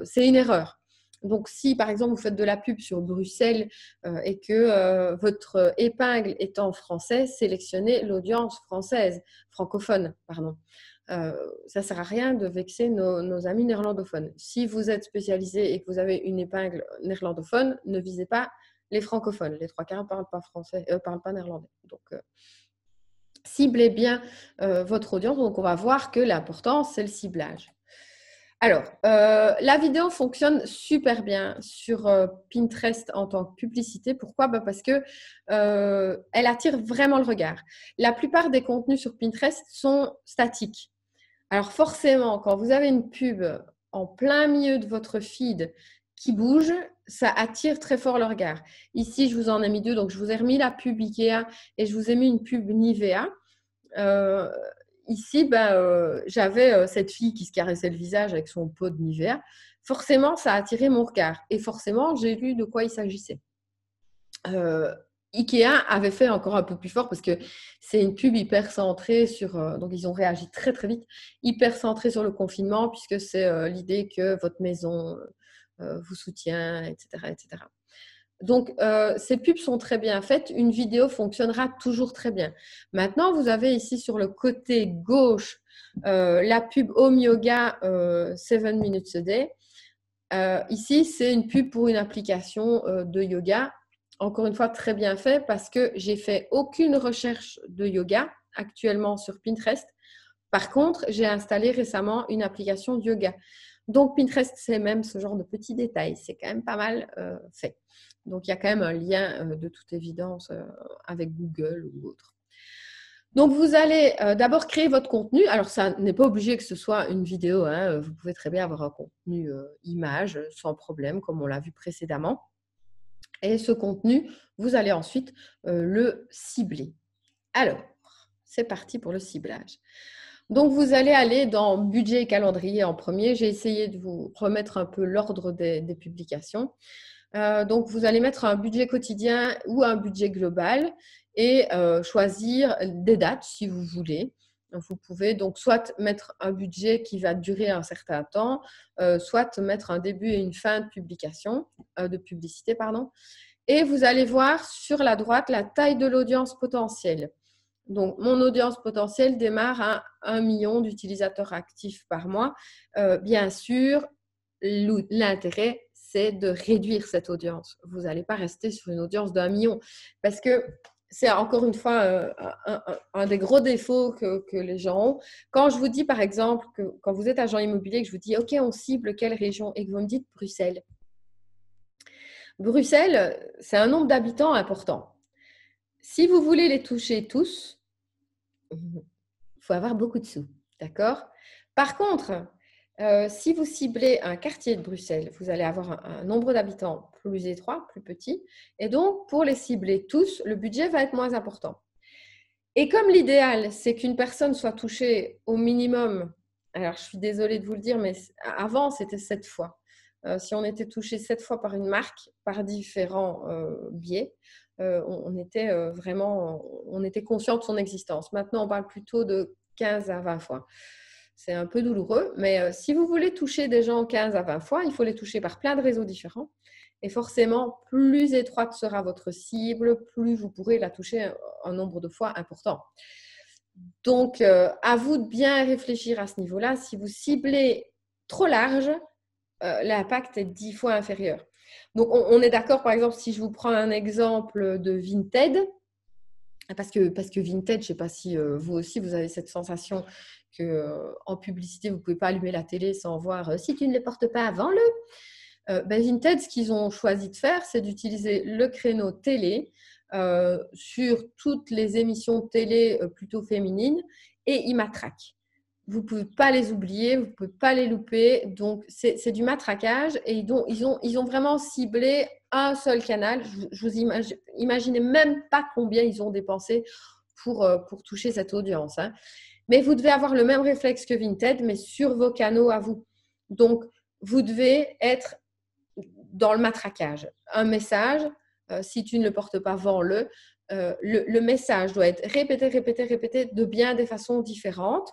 C'est une erreur. Donc, si par exemple vous faites de la pub sur Bruxelles et que votre épingle est en français, sélectionnez l'audience française, francophone, pardon. Ça ne sert à rien de vexer nos amis néerlandophones. Si vous êtes spécialisé et que vous avez une épingle néerlandophone, ne visez pas les francophones. Les trois quarts ne parlent pas français, parlent pas néerlandais. Donc, ciblez bien votre audience. Donc, on va voir que l'important, c'est le ciblage. Alors, la vidéo fonctionne super bien sur Pinterest en tant que publicité. Pourquoi ? Parce que elle attire vraiment le regard. La plupart des contenus sur Pinterest sont statiques. Alors forcément, quand vous avez une pub en plein milieu de votre feed qui bouge, ça attire très fort le regard. Ici, je vous en ai mis deux. Donc, je vous ai remis la pub Ikea et je vous ai mis une pub Nivea. Ici, j'avais cette fille qui se caressait le visage avec son pot de Nivea. Forcément, ça a attiré mon regard. Et forcément, j'ai lu de quoi il s'agissait. Ikea avait fait encore un peu plus fort parce que c'est une pub hyper centrée sur… donc, ils ont réagi très, très vite. Hyper centrée sur le confinement puisque c'est l'idée que votre maison vous soutient, etc., etc. Donc, ces pubs sont très bien faites. Une vidéo fonctionnera toujours très bien. Maintenant, vous avez ici sur le côté gauche la pub Home Yoga 7 minutes a day. Ici, c'est une pub pour une application de yoga. Encore une fois, très bien fait parce que j'ai fait aucune recherche de yoga actuellement sur Pinterest. Par contre, j'ai installé récemment une application de yoga. Donc, Pinterest, c'est même ce genre de petits détails. C'est quand même pas mal fait. Donc, il y a quand même un lien de toute évidence avec Google ou autre. Donc, vous allez d'abord créer votre contenu. Alors, ça n'est pas obligé que ce soit une vidéo, hein. Vous pouvez très bien avoir un contenu image sans problème, comme on l'a vu précédemment. Et ce contenu, vous allez ensuite le cibler. Alors, c'est parti pour le ciblage. Donc, vous allez aller dans budget et calendrier en premier. J'ai essayé de vous remettre un peu l'ordre des publications. Donc, vous allez mettre un budget quotidien ou un budget global et choisir des dates si vous voulez. Vous pouvez donc soit mettre un budget qui va durer un certain temps, soit mettre un début et une fin de publication, de publicité, pardon. Et vous allez voir sur la droite la taille de l'audience potentielle. Donc, mon audience potentielle démarre à 1 million d'utilisateurs actifs par mois. Bien sûr, l'intérêt, c'est de réduire cette audience. Vous n'allez pas rester sur une audience d'1 million parce que c'est encore une fois un des gros défauts que les gens ont. Quand je vous dis, par exemple, que quand vous êtes agent immobilier, que je vous dis, OK, on cible quelle région et que vous me dites Bruxelles. Bruxelles, c'est un nombre d'habitants important. Si vous voulez les toucher tous, il faut avoir beaucoup de sous, d'accord? Par contre, si vous ciblez un quartier de Bruxelles, vous allez avoir un nombre d'habitants plus étroit, plus petit. Et donc, pour les cibler tous, le budget va être moins important. Et comme l'idéal, c'est qu'une personne soit touchée au minimum, alors je suis désolée de vous le dire, mais avant, c'était 7 fois. Si on était touché 7 fois par une marque, par différents biais, on était vraiment, on était conscient de son existence. Maintenant, on parle plutôt de 15 à 20 fois. C'est un peu douloureux, mais si vous voulez toucher des gens 15 à 20 fois, il faut les toucher par plein de réseaux différents. Et forcément, plus étroite sera votre cible, plus vous pourrez la toucher un nombre de fois important. Donc, à vous de bien réfléchir à ce niveau-là. Si vous ciblez trop large, l'impact est 10 fois inférieur. Donc, on est d'accord, par exemple, si je vous prends un exemple de Vinted, parce que Vinted, je ne sais pas si vous aussi, vous avez cette sensation qu'en publicité, vous ne pouvez pas allumer la télé sans voir si tu ne les portes pas, vends-le. Vinted, ce qu'ils ont choisi de faire, c'est d'utiliser le créneau télé sur toutes les émissions télé plutôt féminines et ils matraquent. Vous ne pouvez pas les oublier, vous ne pouvez pas les louper. Donc, c'est du matraquage et ils ont vraiment ciblé un seul canal. Je vous imaginez même pas combien ils ont dépensé pour toucher cette audience, hein. Mais vous devez avoir le même réflexe que Vinted, mais sur vos canaux à vous. Donc, vous devez être dans le matraquage. Un message, si tu ne le portes pas, vends-le. Le message doit être répété de bien des façons différentes.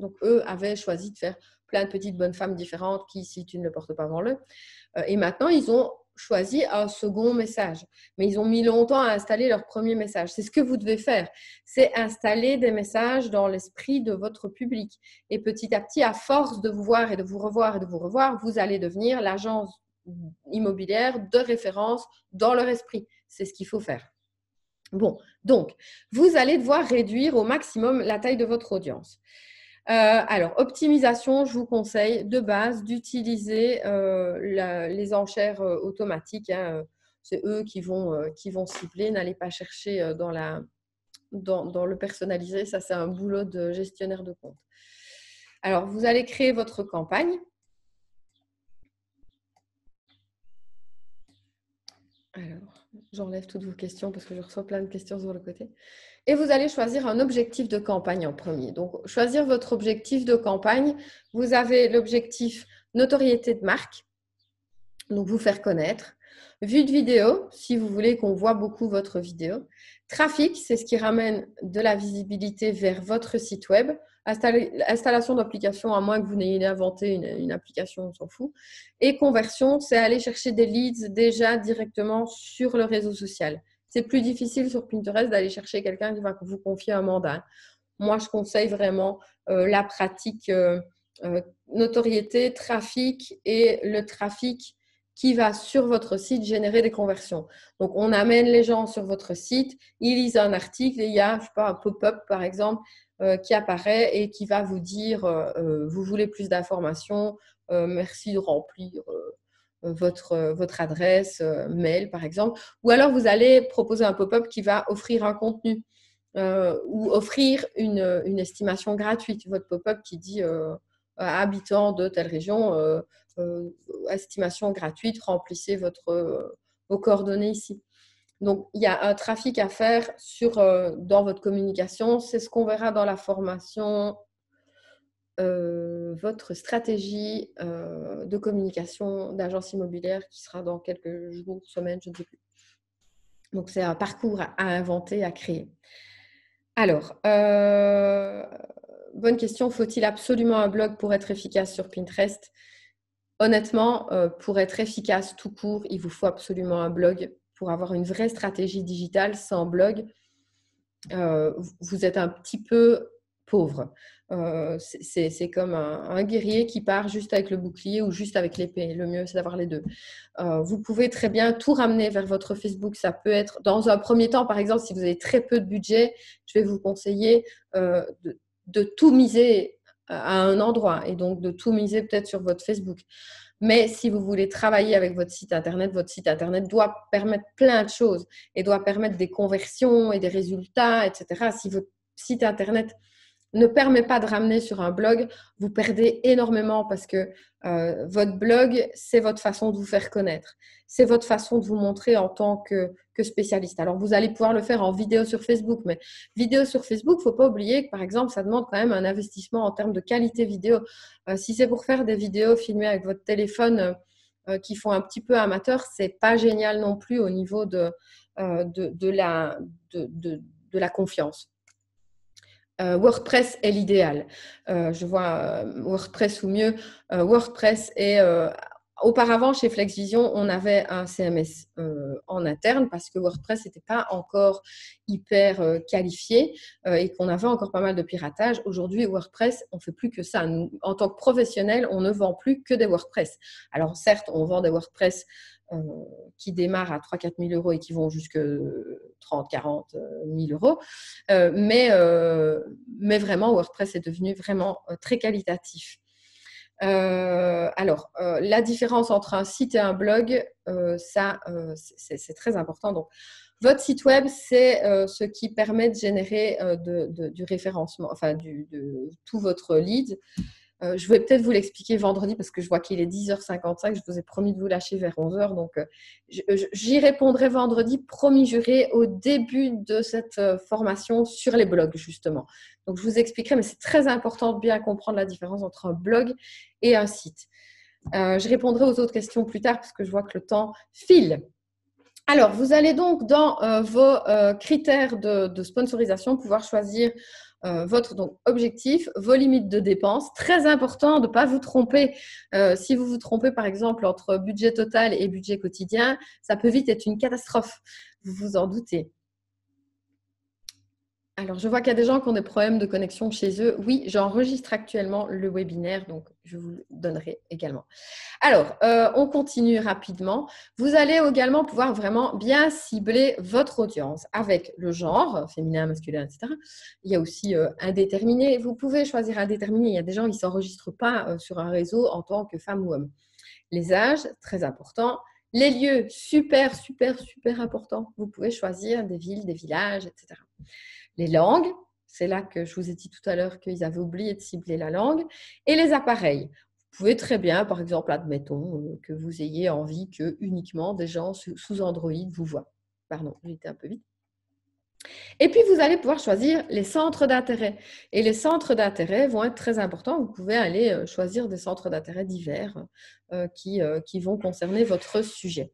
Donc, eux avaient choisi de faire plein de petites bonnes femmes différentes qui, si tu ne le portes pas, vends-le. Et maintenant, ils ont choisi un second message. Mais ils ont mis longtemps à installer leur premier message. C'est ce que vous devez faire. C'est installer des messages dans l'esprit de votre public. Et petit à petit, à force de vous voir et de vous revoir et de vous revoir, vous allez devenir l'agence immobilière de référence dans leur esprit. C'est ce qu'il faut faire. Bon, donc, vous allez devoir réduire au maximum la taille de votre audience. Alors, optimisation, je vous conseille de base d'utiliser les enchères automatiques, hein. C'est eux qui vont cibler. N'allez pas chercher dans le personnalisé. Ça, c'est un boulot de gestionnaire de compte. Alors, vous allez créer votre campagne. Alors, j'enlève toutes vos questions parce que je reçois plein de questions sur le côté. Et vous allez choisir un objectif de campagne en premier. Donc, choisir votre objectif de campagne. Vous avez l'objectif notoriété de marque, donc vous faire connaître. Vue de vidéo, si vous voulez qu'on voit beaucoup votre vidéo. Trafic, c'est ce qui ramène de la visibilité vers votre site web. Installation d'application, à moins que vous n'ayez inventé une application, on s'en fout. Et conversion, c'est aller chercher des leads déjà directement sur le réseau social. C'est plus difficile sur Pinterest d'aller chercher quelqu'un qui va vous confier un mandat. Moi, je conseille vraiment la pratique notoriété, trafic et le trafic qui va sur votre site générer des conversions. Donc, on amène les gens sur votre site, ils lisent un article et il y a, je sais pas, un pop-up par exemple qui apparaît et qui va vous dire vous voulez plus d'informations, merci de remplir votre adresse mail par exemple. Ou alors, vous allez proposer un pop-up qui va offrir un contenu ou offrir une estimation gratuite. Votre pop-up qui dit habitant de telle région, estimation gratuite, remplissez vos coordonnées ici. Donc, il y a un trafic à faire dans votre communication. C'est ce qu'on verra dans la formation votre stratégie de communication d'agence immobilière qui sera dans quelques jours, semaines, je ne sais plus. Donc, c'est un parcours à inventer, à créer. Alors, bonne question. Faut-il absolument un blog pour être efficace sur Pinterest? Honnêtement, pour être efficace tout court, il vous faut absolument un blog. Pour avoir une vraie stratégie digitale sans blog, vous êtes un petit peu pauvre. C'est comme un guerrier qui part juste avec le bouclier ou juste avec l'épée. Le mieux, c'est d'avoir les deux. Vous pouvez très bien tout ramener vers votre Facebook. Ça peut être, dans un premier temps, par exemple, si vous avez très peu de budget, je vais vous conseiller de tout miser à un endroit et donc de tout miser peut-être sur votre Facebook. Mais si vous voulez travailler avec votre site Internet doit permettre plein de choses et doit permettre des conversions et des résultats, etc. Si votre site Internet ne permet pas de ramener sur un blog, vous perdez énormément parce que votre blog, c'est votre façon de vous faire connaître. C'est votre façon de vous montrer en tant que spécialiste. Alors, vous allez pouvoir le faire en vidéo sur Facebook, mais vidéo sur Facebook, il ne faut pas oublier que, par exemple, ça demande quand même un investissement en termes de qualité vidéo. Si c'est pour faire des vidéos filmées avec votre téléphone qui font un petit peu amateur, ce n'est pas génial non plus au niveau de la confiance. WordPress est l'idéal. Je vois WordPress ou mieux. WordPress est… auparavant, chez FlexVision, on avait un CMS en interne parce que WordPress n'était pas encore hyper qualifié et qu'on avait encore pas mal de piratage. Aujourd'hui, WordPress, on ne fait plus que ça. Nous, en tant que professionnels, on ne vend plus que des WordPress. Alors, certes, on vend des WordPress qui démarrent à 3 000 – 4 000 € et qui vont jusqu'à 30 000 – 40 000 €. Mais vraiment, WordPress est devenu vraiment très qualitatif. Alors, la différence entre un site et un blog, c'est très important. Donc, votre site web, c'est ce qui permet de générer du référencement, enfin, de tout votre lead. Je vais peut-être vous l'expliquer vendredi parce que je vois qu'il est 10h55. Je vous ai promis de vous lâcher vers 11h. Donc, j'y répondrai vendredi, promis juré, au début de cette formation sur les blogs, justement. Donc, je vous expliquerai, mais c'est très important de bien comprendre la différence entre un blog et un site. Je répondrai aux autres questions plus tard parce que je vois que le temps file. Alors, vous allez donc dans vos critères de sponsorisation pouvoir choisir votre objectif, vos limites de dépenses. Très important de ne pas vous tromper. Si vous vous trompez, par exemple, entre budget total et budget quotidien, ça peut vite être une catastrophe. Vous vous en doutez. Alors, je vois qu'il y a des gens qui ont des problèmes de connexion chez eux. Oui, j'enregistre actuellement le webinaire, donc je vous le donnerai également. Alors, on continue rapidement. Vous allez également pouvoir vraiment bien cibler votre audience avec le genre, féminin, masculin, etc. Il y a aussi indéterminé. Vous pouvez choisir indéterminé. Il y a des gens qui ne s'enregistrent pas sur un réseau en tant que femme ou homme. Les âges, très important. Les lieux, super, super, super important. Vous pouvez choisir des villes, des villages, etc. Les langues, c'est là que je vous ai dit tout à l'heure qu'ils avaient oublié de cibler la langue. Et les appareils. Vous pouvez très bien, par exemple, admettons que vous ayez envie que uniquement des gens sous Android vous voient. Pardon, j'ai été un peu vite. Et puis, vous allez pouvoir choisir les centres d'intérêt. Et les centres d'intérêt vont être très importants. Vous pouvez aller choisir des centres d'intérêt divers qui vont concerner votre sujet.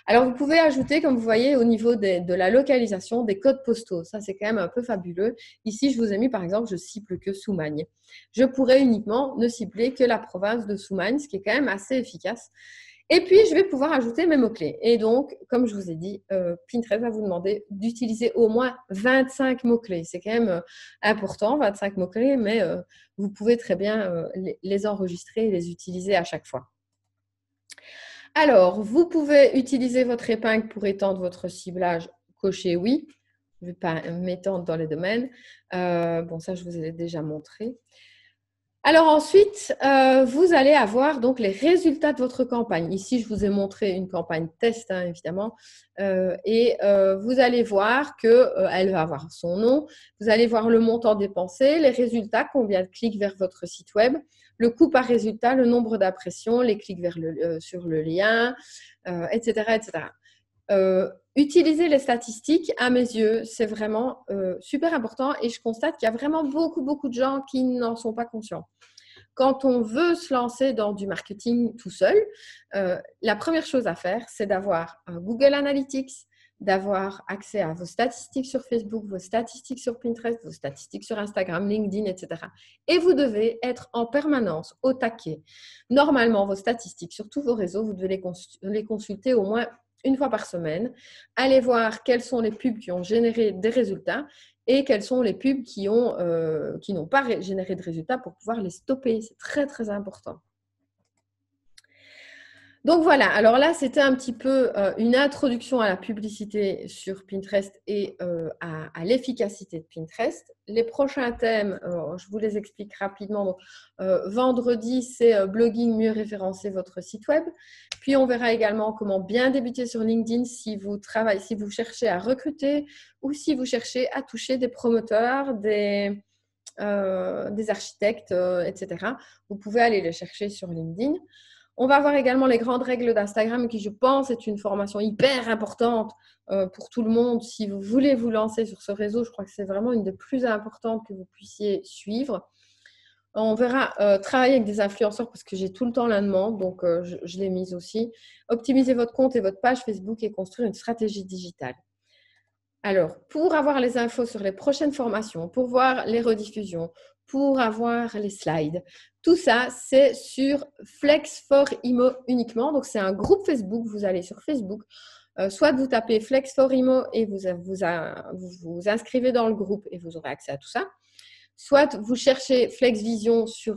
Alors, vous pouvez ajouter, comme vous voyez, au niveau de la localisation, des codes postaux. Ça, c'est quand même un peu fabuleux. Ici, je vous ai mis, par exemple, je cible que Soumagne. Je pourrais uniquement ne cibler que la province de Soumagne, ce qui est quand même assez efficace. Et puis, je vais pouvoir ajouter mes mots-clés. Et donc, comme je vous ai dit, Pinterest va vous demander d'utiliser au moins 25 mots-clés. C'est quand même important, 25 mots-clés, mais vous pouvez très bien les enregistrer et les utiliser à chaque fois. Alors, vous pouvez utiliser votre épingle pour étendre votre ciblage. Cochez oui. Je ne vais pas m'étendre dans les domaines. Bon, ça, je vous ai déjà montré. Alors ensuite, vous allez avoir donc les résultats de votre campagne. Ici, je vous ai montré une campagne test, hein, évidemment. Vous allez voir qu'elle va avoir son nom. Vous allez voir le montant dépensé, les résultats, combien de clics vers votre site web, le coût par résultat, le nombre d'impressions, les clics sur le lien, etc., etc. Utiliser les statistiques, à mes yeux, c'est vraiment super important et je constate qu'il y a vraiment beaucoup de gens qui n'en sont pas conscients. Quand on veut se lancer dans du marketing tout seul, la première chose à faire, c'est d'avoir un Google Analytics, d'avoir accès à vos statistiques sur Facebook, vos statistiques sur Pinterest, vos statistiques sur Instagram, LinkedIn, etc. Et vous devez être en permanence au taquet. Normalement, vos statistiques sur tous vos réseaux, vous devez les consulter au moins une fois par semaine. Allez voir quelles sont les pubs qui ont généré des résultats et quelles sont les pubs qui n'ont pas généré de résultats pour pouvoir les stopper. C'est très important. Donc voilà, alors là, c'était un petit peu une introduction à la publicité sur Pinterest et à l'efficacité de Pinterest. Les prochains thèmes, je vous les explique rapidement. Donc, vendredi, c'est blogging, mieux référencer votre site web. Puis, on verra également comment bien débuter sur LinkedIn si vous cherchez à recruter ou si vous cherchez à toucher des promoteurs, des architectes, etc. Vous pouvez aller les chercher sur LinkedIn. On va voir également les grandes règles d'Instagram qui, je pense, est une formation hyper importante pour tout le monde. Si vous voulez vous lancer sur ce réseau, je crois que c'est vraiment une des plus importantes que vous puissiez suivre. On verra travailler avec des influenceurs parce que j'ai tout le temps la demande, donc je l'ai mise aussi. Optimiser votre compte et votre page Facebook et construire une stratégie digitale. Alors, pour avoir les infos sur les prochaines formations, pour voir les rediffusions, pour avoir les slides, tout ça, c'est sur Flex for Imo uniquement. Donc, c'est un groupe Facebook. Vous allez sur Facebook, soit vous tapez Flex for Imo et vous inscrivez dans le groupe et vous aurez accès à tout ça. Soit vous cherchez Flex Vision sur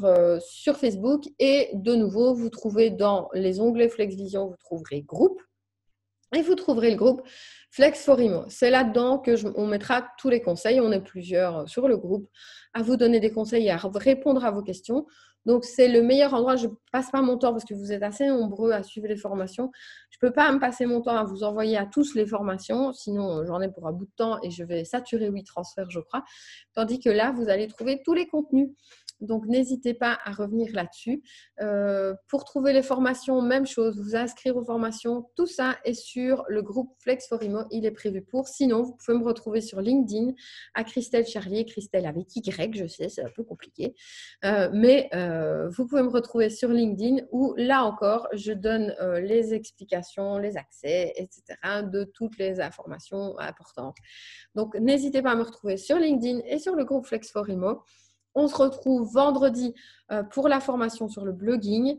Facebook et de nouveau, vous trouvez dans les onglets Flex Vision, vous trouverez groupe. Et vous trouverez le groupe Flex for Imo. C'est là-dedans qu'on mettra tous les conseils. On est plusieurs sur le groupe à vous donner des conseils et à répondre à vos questions. Donc, c'est le meilleur endroit. Je ne passe pas mon temps parce que vous êtes assez nombreux à suivre les formations. Je ne peux pas me passer mon temps à vous envoyer à tous les formations. Sinon, j'en ai pour un bout de temps et je vais saturer WeTransfer, je crois. Tandis que là, vous allez trouver tous les contenus. Donc, n'hésitez pas à revenir là-dessus. Pour trouver les formations, même chose, vous inscrire aux formations, tout ça est sur le groupe Flex for Imo, il est prévu pour. Sinon, vous pouvez me retrouver sur LinkedIn à Christelle Charlier, Christelle avec Y, je sais, c'est un peu compliqué. Mais vous pouvez me retrouver sur LinkedIn où, là encore, je donne les explications, les accès, etc. de toutes les informations importantes. Donc, n'hésitez pas à me retrouver sur LinkedIn et sur le groupe Flex for Imo. On se retrouve vendredi pour la formation sur le blogging.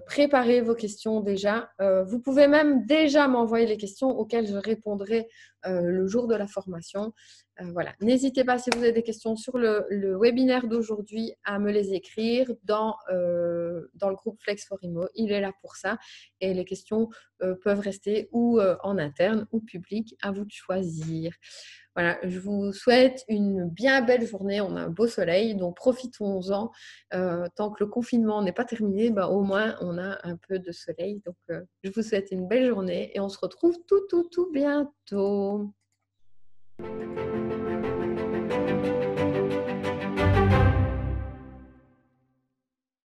Préparez vos questions déjà. Vous pouvez même déjà m'envoyer les questions auxquelles je répondrai le jour de la formation. Voilà. N'hésitez pas, si vous avez des questions sur le webinaire d'aujourd'hui, à me les écrire dans le groupe Flex for Imo. Il est là pour ça. Et les questions peuvent rester ou en interne ou publiques, à vous de choisir. Voilà, je vous souhaite une bien belle journée. On a un beau soleil, donc profitons-en. Tant que le confinement n'est pas terminé, au moins on a un peu de soleil. Donc, je vous souhaite une belle journée et on se retrouve tout bientôt.